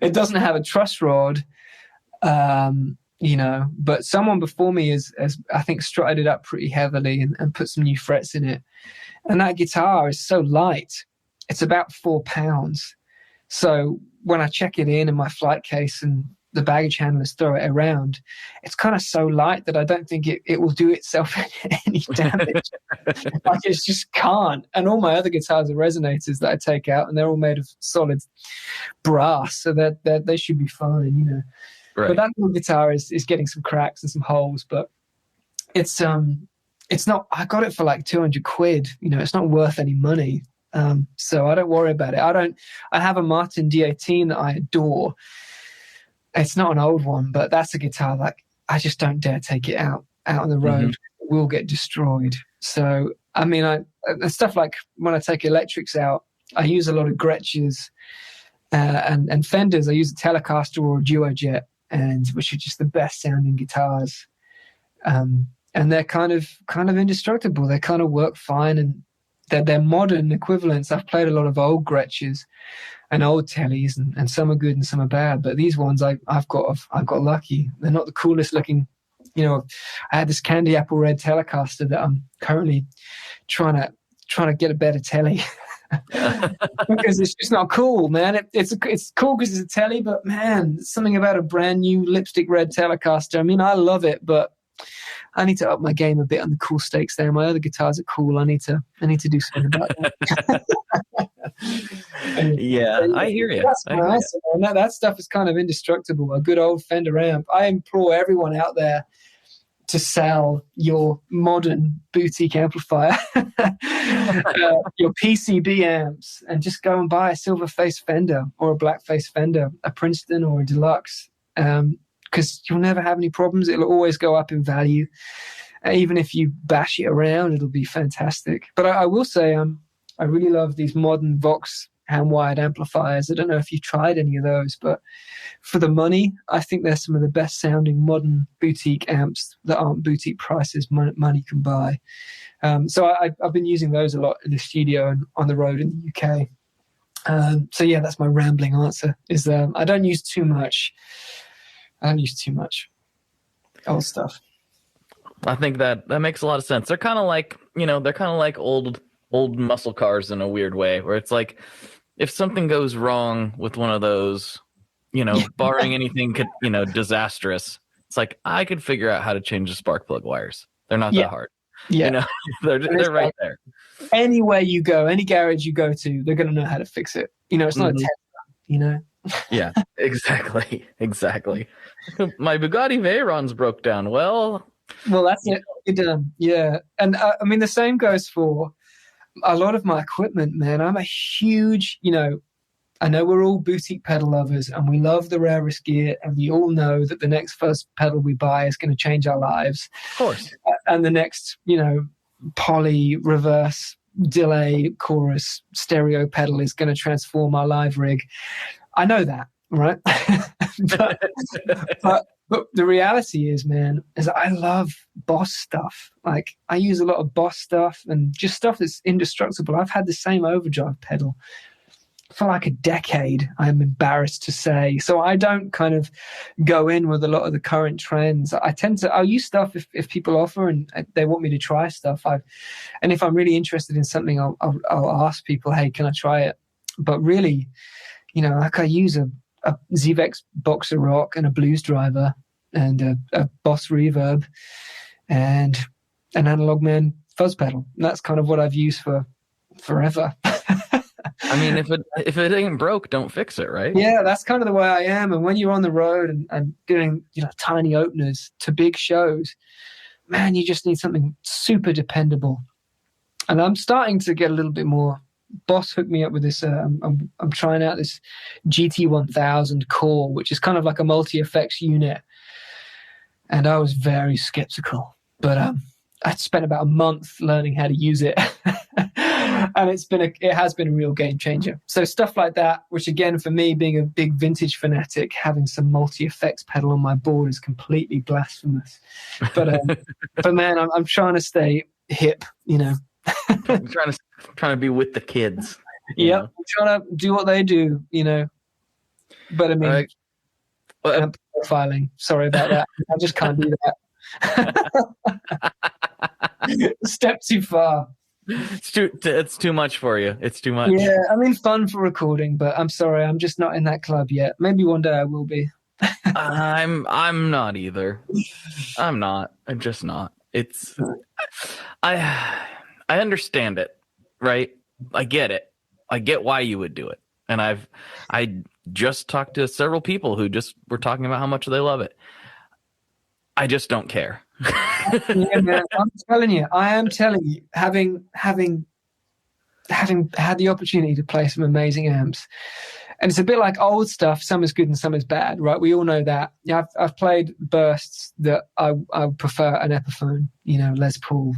It doesn't have a truss rod, but someone before me has I think strutted it up pretty heavily and put some new frets in it. And that guitar is so light, it's about 4 pounds. So when I check it in my flight case and the baggage handlers throw it around, it's kind of so light that I don't think it will do itself any damage. Like it just can't. And all my other guitars are resonators that I take out, and they're all made of solid brass, so that they should be fine, Right. But that little guitar is getting some cracks and some holes, but it's not. I got it for like 200 quid. It's not worth any money. So I don't worry about it. I have a Martin D18 that I adore. It's not an old one, but that's a guitar that I just don't dare take it out on the road. Mm-hmm. It will get destroyed. So, stuff like when I take electrics out, I use a lot of Gretsch's and Fenders. I use a Telecaster or a Duojet, which are just the best sounding guitars. And they're kind of indestructible. They kind of work fine, and they're modern equivalents. I've played a lot of old Gretsch's and old Tellys, and some are good and some are bad. But these ones I've got lucky. They're not the coolest looking. I had this candy apple red Telecaster that I'm currently trying to get a better telly. Because it's just not cool, man. It's cool because it's a telly, but man, something about a brand new lipstick red Telecaster. I love it, but I need to up my game a bit on the cool stakes there. My other guitars are cool. I need to do something about that. Yeah, I hear you. That stuff is kind of indestructible. A good old Fender amp. I implore everyone out there to sell your modern boutique amplifier, your PCB amps, and just go and buy a silver face Fender or a black face Fender, a Princeton or a Deluxe, because you'll never have any problems. It'll always go up in value. Even if you bash it around, it'll be fantastic. But I will say I really love these modern Vox hand-wired amplifiers. I don't know if you've tried any of those, but for the money, I think they're some of the best sounding modern boutique amps that aren't boutique prices money can buy. So I've been using those a lot in the studio and on the road in the UK. So yeah, that's my rambling answer. Is I don't use too much. Old stuff. I think that makes a lot of sense. They're kind of like, old muscle cars in a weird way, where it's like if something goes wrong with one of those, barring anything disastrous, it's like I could figure out how to change the spark plug wires. They're not that hard. Yeah. They're right there. Anywhere you go, any garage you go to, they're going to know how to fix it. It's not a Tesla, Yeah, exactly. My Bugatti Veyron's broke down. Well, that's it. You're done. Yeah. And I mean, the same goes for a lot of my equipment, man. I'm a huge, I know we're all boutique pedal lovers and we love the rarest gear, and we all know that the next first pedal we buy is going to change our lives. Of course. And the next, poly, reverse, delay, chorus, stereo pedal is going to transform our live rig. I know that, right? but the reality is, man, is I love Boss stuff. Like, I use a lot of Boss stuff and just stuff that's indestructible. I've had the same overdrive pedal for like a decade, I'm embarrassed to say. So I don't kind of go in with a lot of the current trends. I'll use stuff if people offer and they want me to try stuff. And if I'm really interested in something, I'll ask people, hey, can I try it? But really, like I use a Zvex Boxer Rock and a Blues Driver and a Boss Reverb and an Analog Man fuzz pedal. And that's kind of what I've used for forever. I mean, if it ain't broke, don't fix it, right? Yeah, that's kind of the way I am. And when you're on the road and doing tiny openers to big shows, man, you just need something super dependable. And I'm starting to get a little bit more. Boss hooked me up with this. I'm trying out this GT1000 Core, which is kind of like a multi-effects unit. And I was very skeptical, but I spent about a month learning how to use it. And it has been a real game changer. So stuff like that, which again, for me, being a big vintage fanatic, having some multi-effects pedal on my board is completely blasphemous. But man, I'm trying to stay hip, I'm trying to be with the kids. Yeah, I'm trying to do what they do, But I mean, profiling. Sorry about that. I just can't do that. Step too far. It's too much for you. It's too much. Yeah, I mean, fun for recording, but I'm sorry, I'm just not in that club yet. Maybe one day I will be. I'm not either. I'm just not. It's I understand it, right? I get it. I get why you would do it. And I just talked to several people who just were talking about how much they love it. I just don't care. Yeah, man, I am telling you, having had the opportunity to play some amazing amps, and it's a bit like old stuff. Some is good and some is bad, right? We all know that. Yeah, I've played bursts that I prefer an Epiphone, Les Paul,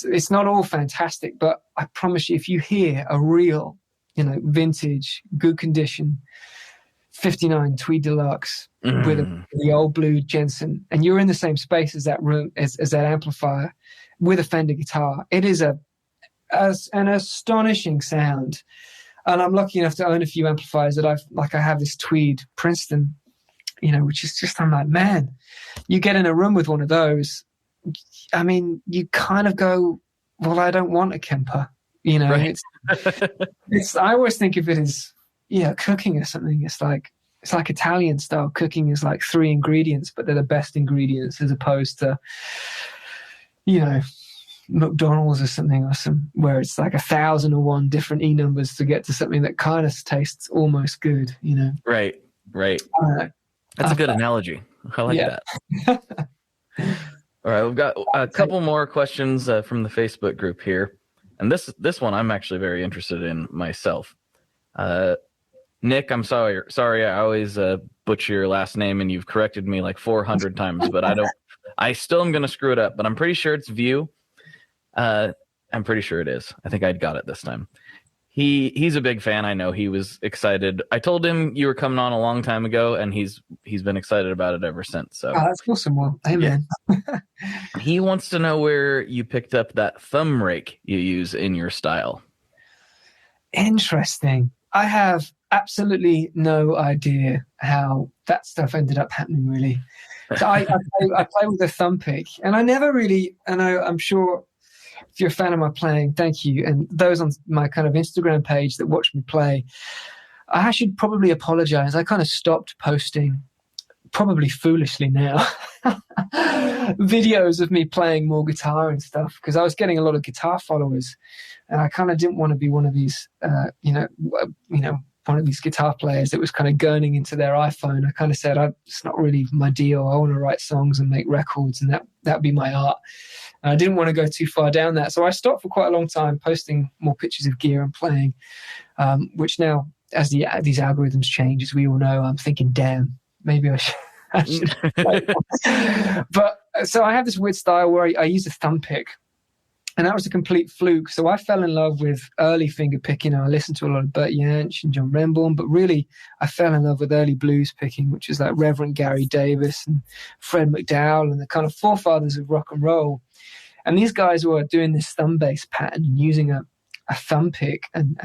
it's not all fantastic, but I promise you, if you hear a real, vintage, good condition 59 Tweed Deluxe with the old blue Jensen, and you're in the same space as that room, as that amplifier with a Fender guitar, it is an astonishing sound. And I'm lucky enough to own a few amplifiers that I have this Tweed Princeton, which is just, I'm like, man, you get in a room with one of those, I mean, you kind of go, well, I don't want a Kemper, right. It's I always think of it as, cooking or something. It's like Italian style cooking is like 3 ingredients, but they're the best ingredients, as opposed to, McDonald's or something, where it's like 1,001 different E numbers to get to something that kind of tastes almost good, Right. That's a good analogy. I like that. All right, we've got a couple more questions from the Facebook group here, and this one I'm actually very interested in myself. Nick, I'm sorry, I always butcher your last name, and you've corrected me like 400 times, but I still am going to screw it up, but I'm pretty sure it's View. I'm pretty sure it is. I think I got it this time. He's a big fan. I know he was excited. I told him you were coming on a long time ago, and he's been excited about it ever since. So that's awesome. Well, amen. Yeah. He wants to know where you picked up that thumb rake you use in your style. Interesting. I have absolutely no idea how that stuff ended up happening, really. So I play with a thumb pick, and I never really, and I'm sure if you're a fan of my playing, thank you. And those on my kind of Instagram page that watch me play, I should probably apologize. I kind of stopped posting, probably foolishly now, videos of me playing more guitar and stuff, because I was getting a lot of guitar followers, and I kind of didn't want to be one of these, one of these guitar players that was kind of gurning into their iPhone. I kind of said, it's not really my deal. I want to write songs and make records, and that'd be my art. And I didn't want to go too far down that. So I stopped for quite a long time posting more pictures of gear and playing, which now, as these algorithms change, as we all know, I'm thinking, damn, maybe I should play more. But so I have this weird style where I use a thumb pick. And that was a complete fluke. So I fell in love with early finger picking. I listened to a lot of Bert Jansch and John Renbourn, but really I fell in love with early blues picking, which is like Reverend Gary Davis and Fred McDowell and the kind of forefathers of rock and roll. And these guys were doing this thumb bass pattern and using a thumb pick. And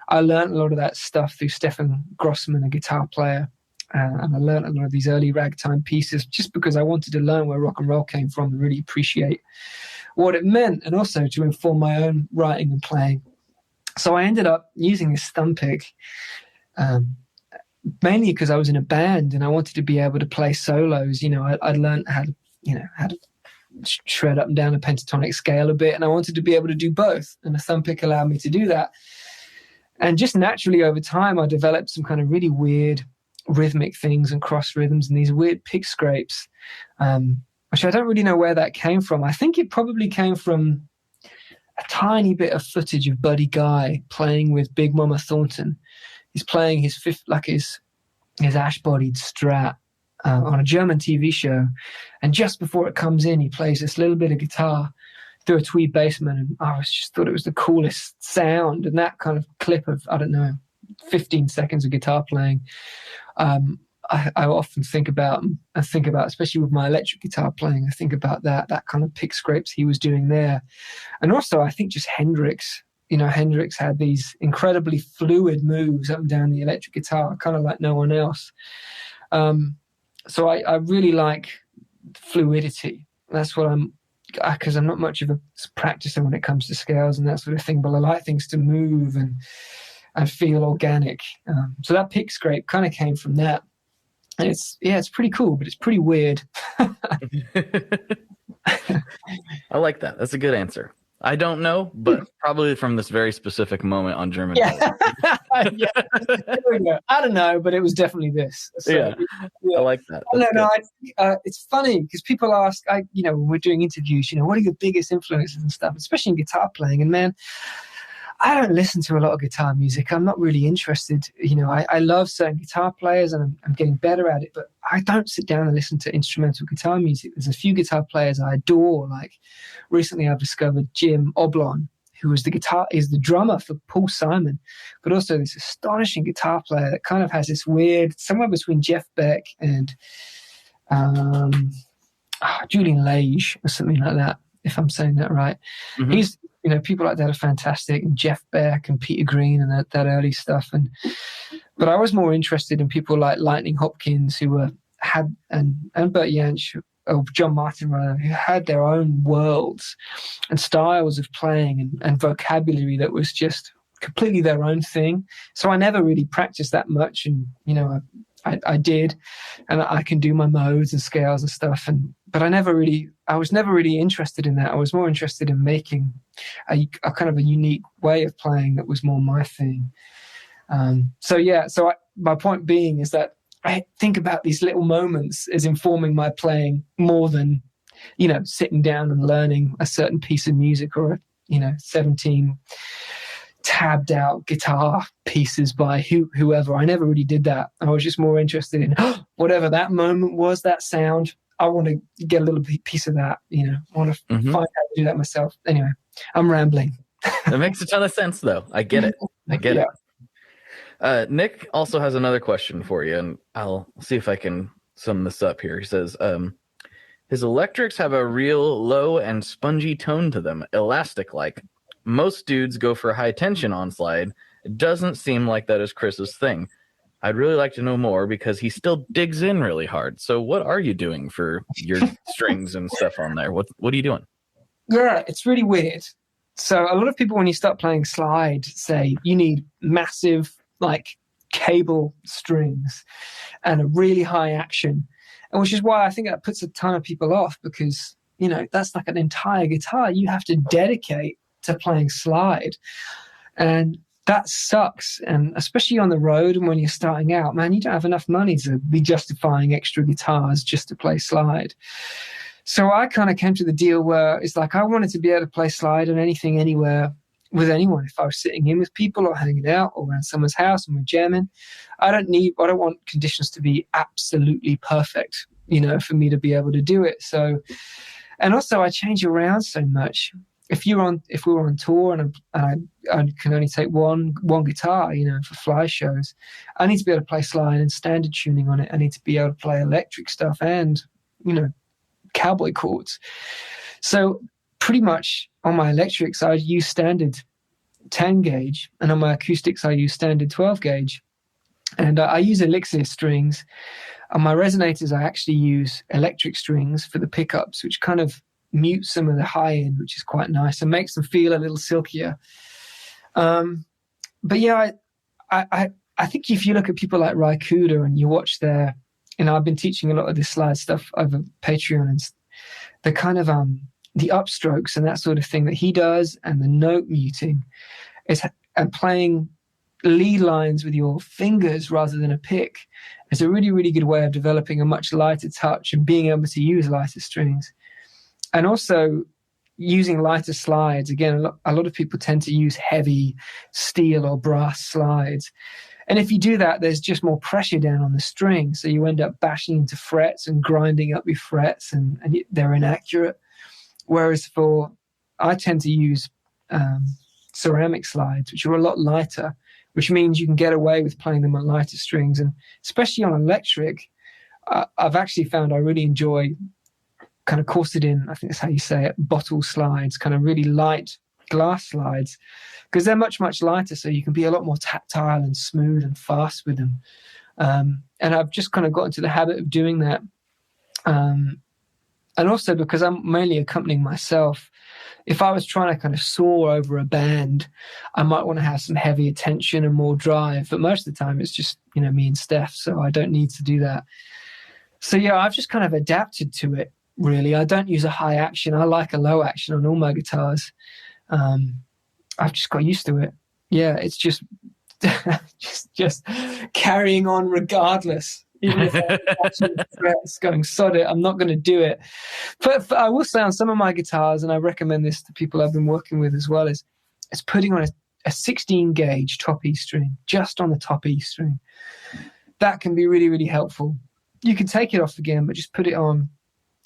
I learned a lot of that stuff through Stefan Grossman, a guitar player. And I learned a lot of these early ragtime pieces just because I wanted to learn where rock and roll came from and really appreciate what it meant, and also to inform my own writing and playing. So I ended up using this thumb pick mainly because I was in a band and I wanted to be able to play solos. I'd learned how to shred up and down a pentatonic scale a bit, and I wanted to be able to do both, and the thumb pick allowed me to do that. And just naturally over time I developed some kind of really weird rhythmic things and cross rhythms and these weird pick scrapes, which I don't really know where that came from. I think it probably came from a tiny bit of footage of Buddy Guy playing with Big Mama Thornton. He's playing his ash-bodied Strat on a German TV show, and just before it comes in, he plays this little bit of guitar through a tweed bassman, and I just thought it was the coolest sound. And that kind of clip of, 15 seconds of guitar playing, I often think about, especially with my electric guitar playing, I think about that kind of pick scrapes he was doing there. And also I think just Hendrix had these incredibly fluid moves up and down the electric guitar, kind of like no one else. So I really like fluidity. That's what because I'm not much of a practicer when it comes to scales and that sort of thing, but I like things to move and feel organic. So that pick scrape kind of came from that. And it's pretty cool, but it's pretty weird. I like that. That's a good answer. I don't know, but probably from this very specific moment on German. Yeah. Yeah. There we go. I don't know, but it was definitely this. So, yeah. I like that. It's funny because people ask, when we're doing interviews, what are your biggest influences and stuff, especially in guitar playing? And man, I don't listen to a lot of guitar music. I'm not really interested. I love certain guitar players and I'm getting better at it, but I don't sit down and listen to instrumental guitar music. There's a few guitar players I adore. Like recently I've discovered Jim Oblon, who is the drummer for Paul Simon, but also this astonishing guitar player that kind of has this weird, somewhere between Jeff Beck and Julian Lage or something like that, if I'm saying that right. Mm-hmm. He's, people like that are fantastic, and Jeff Beck and Peter Green and that early stuff. But I was more interested in people like Lightning Hopkins, and Bert Jansch, or John Martin rather, who had their own worlds and styles of playing and vocabulary that was just completely their own thing. So I never really practiced that much, and I did, and I can do my modes and scales and stuff, but I was never really interested in that. I was more interested in making a kind of a unique way of playing that was more my thing. My point being is that I think about these little moments as informing my playing more than, sitting down and learning a certain piece of music or 17 tabbed out guitar pieces by whoever. I never really did that. I was just more interested in whatever that moment was, that sound. I want to get a little piece of that, I want to find out how to do that myself. Anyway, I'm rambling. That makes a ton of sense though. I get it. It. Nick also has another question for you, and I'll see if I can sum this up here. He says, his electrics have a real low and spongy tone to them, elastic-like. Most dudes go for high tension on slide, It doesn't seem like that is Chris's thing. I'd really like to know more because he still digs in really hard. So what are you doing for your strings and stuff on there? What are you doing? Yeah, it's really weird. So a lot of people, when you start playing slide, say you need massive like cable strings and a really high action, and which is why I think that puts a ton of people off, because that's like an entire guitar you have to dedicate to playing slide, and that sucks. And especially on the road and when you're starting out, man, you don't have enough money to be justifying extra guitars just to play slide. So I kind of came to the deal where it's like I wanted to be able to play slide on anything, anywhere, with anyone. If I was sitting in with people or hanging out or around someone's house and we're jamming, I don't want conditions to be absolutely perfect, for me to be able to do it. So, and also I change around so much. If we were on tour and I can only take one guitar, for fly shows, I need to be able to play slide and standard tuning on it. I need to be able to play electric stuff and, cowboy chords. So pretty much on my electrics, I use standard 10 gauge, and on my acoustics, I use standard 12 gauge. And I use Elixir strings. On my resonators, I actually use electric strings for the pickups, which kind of mute some of the high end, which is quite nice and makes them feel a little silkier. But yeah, I think if you look at people like Ry Cooder and you watch their, I've been teaching a lot of this slide stuff over Patreon, and the kind of the upstrokes and that sort of thing that he does, and the note muting and playing lead lines with your fingers rather than a pick is a really, really good way of developing a much lighter touch and being able to use lighter strings. And also using lighter slides. Again, a lot of people tend to use heavy steel or brass slides. And if you do that, there's just more pressure down on the string. So you end up bashing into frets and grinding up your frets, and they're inaccurate. Whereas I tend to use ceramic slides, which are a lot lighter, which means you can get away with playing them on lighter strings. And especially on electric, I've actually found I really enjoy kind of corsed in, I think that's how you say it, bottle slides, kind of really light glass slides, because they're much, much lighter, so you can be a lot more tactile and smooth and fast with them. And I've just kind of got into the habit of doing that. And also because I'm mainly accompanying myself, if I was trying to kind of soar over a band, I might want to have some heavier tension and more drive. But most of the time it's just, me and Steph, so I don't need to do that. So yeah, I've just kind of adapted to it, really. I don't use a high action. I like a low action on all my guitars. I've just got used to it. Yeah, it's just just carrying on regardless. Even if I'm watching the frets going, sod it, I'm not going to do it. But I will say on some of my guitars, and I recommend this to people I've been working with as well, is putting on a 16 gauge top E string, just on the top E string. That can be really, really helpful. You can take it off again, but just put it on.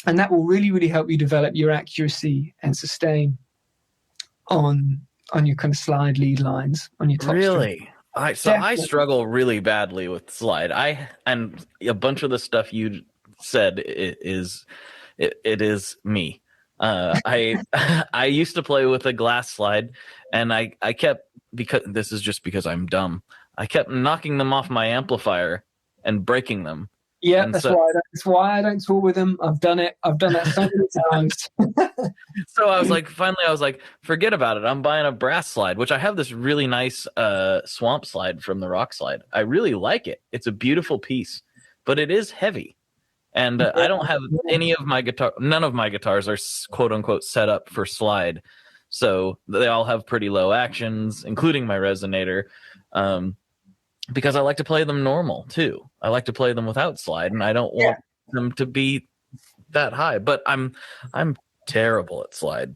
And that will really, really help you develop your accuracy and sustain on your kind of slide lead lines on your top Really? string. I struggle really badly with slide. And a bunch of the stuff you said is me. I used to play with a glass slide, and I kept, because this is just because I'm dumb, I kept knocking them off my amplifier and breaking them. Yeah, that's why I don't tour with them. I've done it. I've done that so many times. So I was like, forget about it. I'm buying a brass slide, which I have this really nice swamp slide from the Rock Slide. I really like it. It's a beautiful piece, but it is heavy. And I don't have none of my guitars are quote unquote set up for slide. So they all have pretty low actions, including my resonator. Because I like to play them normal too. I like to play them without slide, and I don't want them to be that high. But I'm terrible at slide.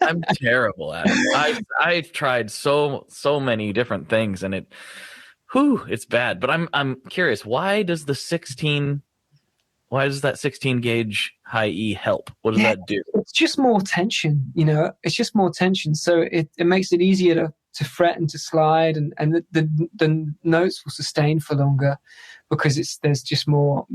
I'm terrible at it. I've tried so many different things, and it's bad. But I'm curious, why does that 16 gauge high E help? What does that do? It's just more tension, It's just more tension, so it makes it easier to fret and to slide, and the notes will sustain for longer because there's just more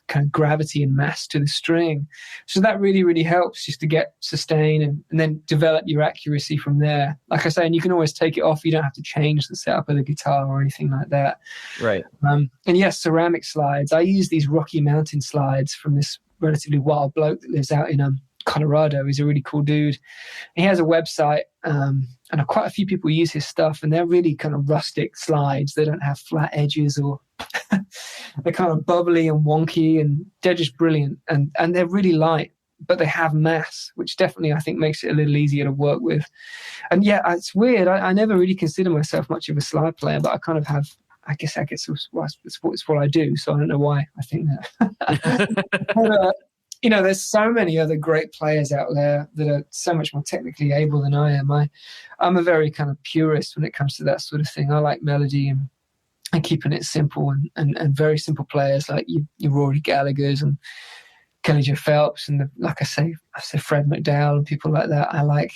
kind of gravity and mass to the string. So that really, really helps just to get sustain and then develop your accuracy from there. Like I say, and you can always take it off. You don't have to change the setup of the guitar or anything like that. Right. And yes, ceramic slides. I use these Rocky Mountain slides from this relatively wild bloke that lives out in Colorado. He's a really cool dude. He has a website, and quite a few people use his stuff, and they're really kind of rustic slides. They don't have flat edges, or they're kind of bubbly and wonky, and they're just brilliant. And they're really light, but they have mass, which definitely I think makes it a little easier to work with. And yeah, it's weird. I never really consider myself much of a slide player, but I kind of have. I guess it's what I do. So I don't know why I think that. But, there's so many other great players out there that are so much more technically able than I am. I'm a very kind of purist when it comes to that sort of thing. I like melody and keeping it simple, and very simple players like your Rory Gallagher's and Kelly Joe Phelps, and like I say Fred McDowell and people like that. I like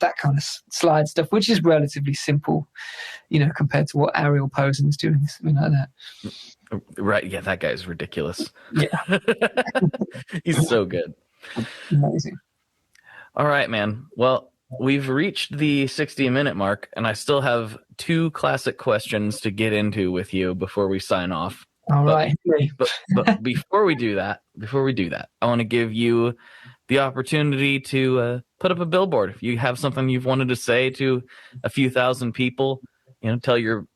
that kind of slide stuff, which is relatively simple, compared to what Ariel Posen is doing, something like that. Right. Yeah, that guy's ridiculous. Yeah. He's so good. Amazing. All right, man. Well, we've reached the 60-minute mark, and I still have 2 classic questions to get into with you before we sign off. All right. But before we do that, I want to give you the opportunity to put up a billboard. If you have something you've wanted to say to a few thousand people, tell your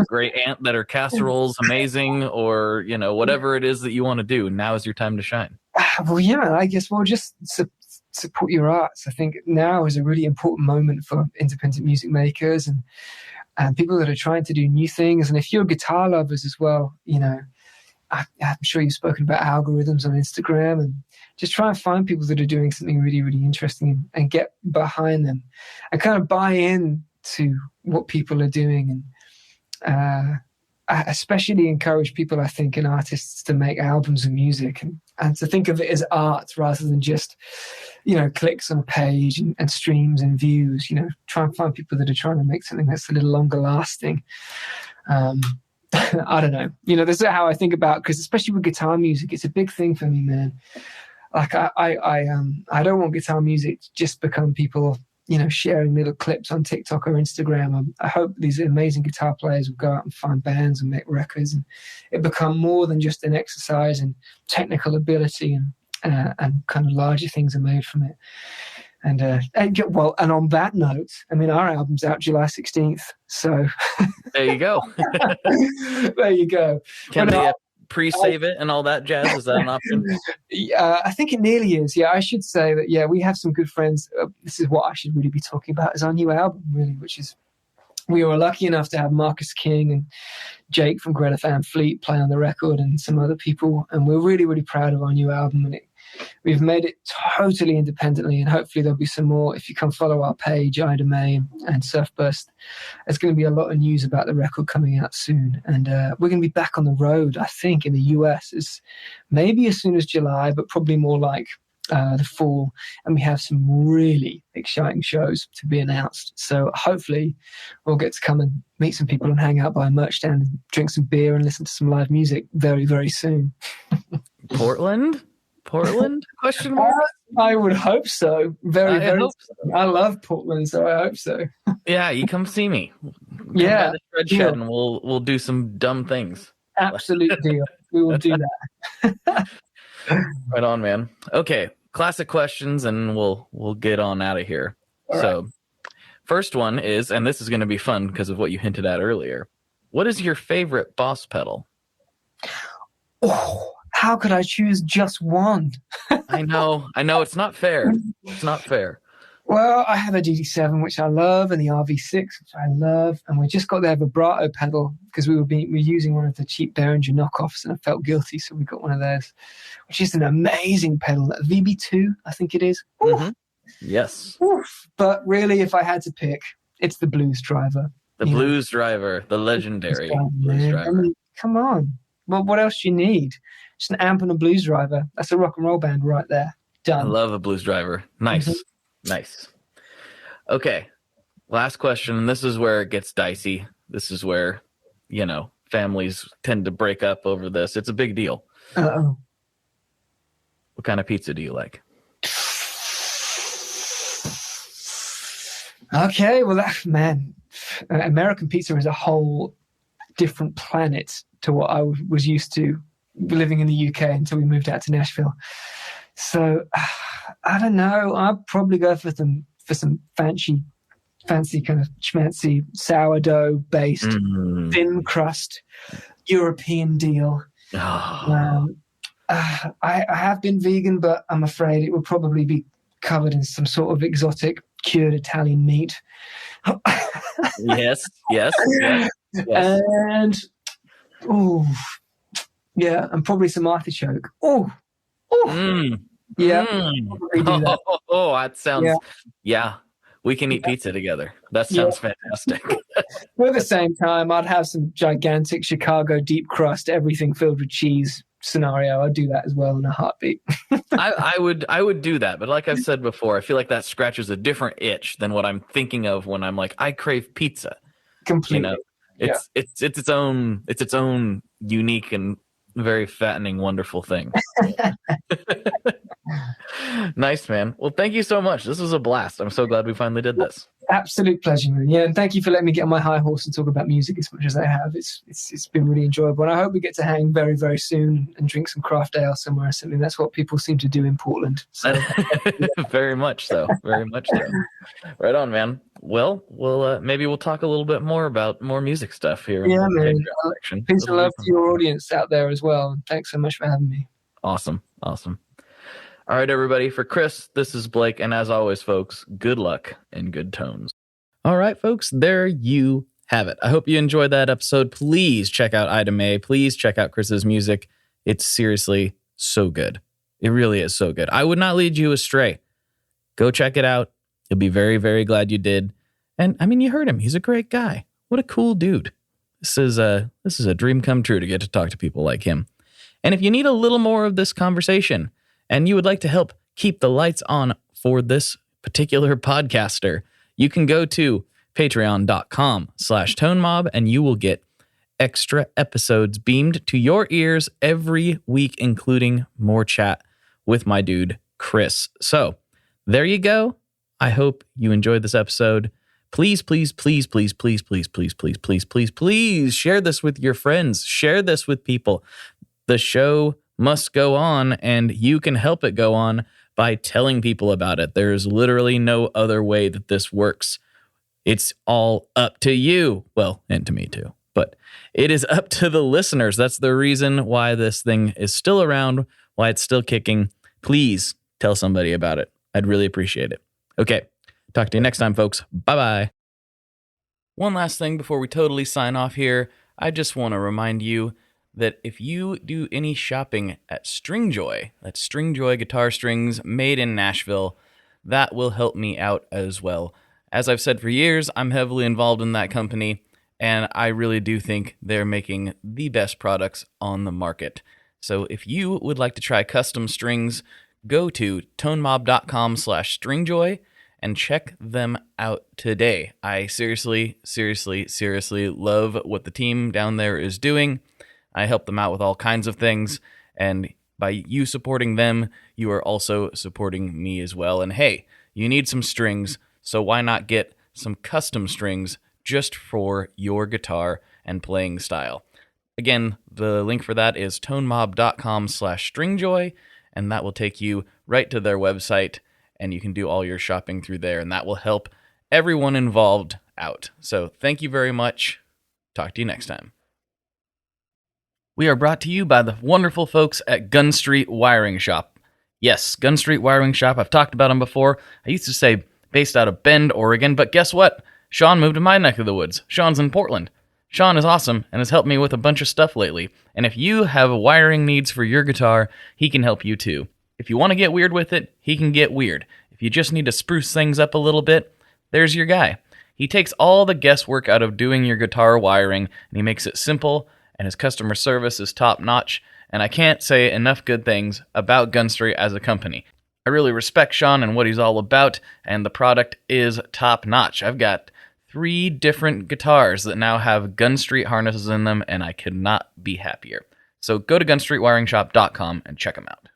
great aunt that her casserole's amazing, or whatever it is that you want to do. Now is your time to shine. Well, yeah, I guess just support your arts. I think now is a really important moment for independent music makers and people that are trying to do new things. And if you're guitar lovers as well, I'm sure you've spoken about algorithms on Instagram, and just try and find people that are doing something really, really interesting and get behind them and kind of buy in to what people are doing. And I especially encourage people, I think, and artists to make albums of music and to think of it as art rather than just, clicks on a page and streams and views. Try and find people that are trying to make something that's a little longer lasting. I don't know. This is how I think about, because especially with guitar music, it's a big thing for me, man. Like I don't want guitar music to just become people, sharing little clips on TikTok or Instagram. I hope these amazing guitar players will go out and find bands and make records, and it become more than just an exercise in technical ability, and kind of larger things are made from it. And on that note, our album's out July 16th. So there you go. There you go. Can they pre-save it and all that jazz? Is that an option? I think it nearly is. Yeah, I should say that. Yeah, we have some good friends. This is what I should really be talking about, is our new album, really, which is, we were lucky enough to have Marcus King and Jake from Greta Van Fleet play on the record, and some other people. And we're really, really proud of our new album. And we've made it totally independently, and hopefully there'll be some more. If you come follow our page, Ida Mae and Surfburst, there's going to be a lot of news about the record coming out soon. And we're going to be back on the road, I think, in the US, maybe as soon as July, but probably more like the fall. And we have some really exciting shows to be announced. So hopefully we'll get to come and meet some people and hang out by a merch stand and drink some beer and listen to some live music very, very soon. Portland? Question mark? I would hope so. Very, I very. hope so. I love Portland, so I hope so. Yeah, you come see me. Come Yeah, by the Shred Shed, and we'll do some dumb things. Absolute deal. We will do that. Right on, man. Okay, classic questions, and we'll get on out of here. All so, right. First one is, and this is going to be fun because of what you hinted at earlier. What is your favorite Boss pedal? Oh, how could I choose just one? I know. It's not fair. Well, I have a DD7, which I love, and the RV6, which I love. And we just got their vibrato pedal because we were using one of the cheap Behringer knockoffs, and I felt guilty, so we got one of those, which is an amazing pedal. That VB2, I think it is. Mm-hmm. Yes. Oof. But really, if I had to pick, it's the Blues Driver. The Blues Driver, the legendary Blues Driver. Come on. Well, what else do you need? Just an amp and a Blues Driver. That's a rock and roll band right there. Done. I love a Blues Driver. Nice. Mm-hmm. Nice. Okay. Last question, and this is where it gets dicey. This is where, families tend to break up over this. It's a big deal. Uh-oh. What kind of pizza do you like? Okay, well, American pizza is a whole different planet to what I was used to living in the UK until we moved out to Nashville. So I don't know. I'd probably go for some fancy kind of schmancy sourdough based thin crust European deal. Oh. I have been vegan, but I'm afraid it would probably be covered in some sort of exotic cured Italian meat. Yes. And and probably some artichoke. Yeah. Probably do that. That sounds. Yeah, we can eat pizza together. That sounds fantastic. But at the same time, I'd have some gigantic Chicago deep crust, everything filled with cheese scenario. I'd do that as well in a heartbeat. I would do that, but like I've said before, I feel like that scratches a different itch than what I'm thinking of when I'm like, I crave pizza. Completely. It's its own unique and very fattening, wonderful thing. Nice, man. Well, thank you so much. This was a blast. I'm so glad we finally did this. Absolute pleasure, man. Yeah, and thank you for letting me get on my high horse and talk about music as much as I have. It's been really enjoyable, and I hope we get to hang very, very soon and drink some craft ale somewhere or something. That's what people seem to do in Portland. So. Very much so. Very much so. Right on, man. Well, maybe we'll talk a little bit more about more music stuff here. Yeah, man. Peace and love to your audience out there as well. Thanks so much for having me. Awesome. All right, everybody. For Chris, this is Blake. And as always, folks, good luck and good tones. All right, folks, there you have it. I hope you enjoyed that episode. Please check out Ida Mae. Please check out Chris's music. It's seriously so good. It really is so good. I would not lead you astray. Go check it out. You'll be very, very glad you did. And I mean, you heard him. He's a great guy. What a cool dude. This is a dream come true to get to talk to people like him. And if you need a little more of this conversation and you would like to help keep the lights on for this particular podcaster, you can go to patreon.com/tonemob and you will get extra episodes beamed to your ears every week, including more chat with my dude, Chris. So there you go. I hope you enjoyed this episode. Please, please, please, please, please, please, please, please, please, please, please share this with your friends. Share this with people. The show must go on, and you can help it go on by telling people about it. There's literally no other way that this works. It's all up to you. Well, and to me too, but it is up to the listeners. That's the reason why this thing is still around, why it's still kicking. Please tell somebody about it. I'd really appreciate it. Okay. Talk to you next time, folks. Bye-bye. One last thing before we totally sign off here. I just want to remind you that if you do any shopping at Stringjoy, that's Stringjoy guitar strings made in Nashville, that will help me out as well. As I've said for years, I'm heavily involved in that company, and I really do think they're making the best products on the market. So if you would like to try custom strings, go to tonemob.com/stringjoy and check them out today. I seriously love what the team down there is doing. I help them out with all kinds of things, and by you supporting them, you are also supporting me as well. And hey, you need some strings, so why not get some custom strings just for your guitar and playing style? Again, the link for that is tonemob.com/stringjoy, and that will take you right to their website, and you can do all your shopping through there, and that will help everyone involved out. So thank you very much. Talk to you next time. We are brought to you by the wonderful folks at Gun Street Wiring Shop. Yes, Gun Street Wiring Shop. I've talked about them before. I used to say based out of Bend, Oregon, but guess what? Sean moved to my neck of the woods. Sean's in Portland. Sean is awesome and has helped me with a bunch of stuff lately. And if you have wiring needs for your guitar, he can help you too. If you want to get weird with it, he can get weird. If you just need to spruce things up a little bit, there's your guy. He takes all the guesswork out of doing your guitar wiring, and he makes it simple, and his customer service is top-notch, and I can't say enough good things about Gun Street as a company. I really respect Sean and what he's all about, and the product is top-notch. I've got 3 different guitars that now have Gun Street harnesses in them, and I could not be happier. So go to gunstreetwiringshop.com and check them out.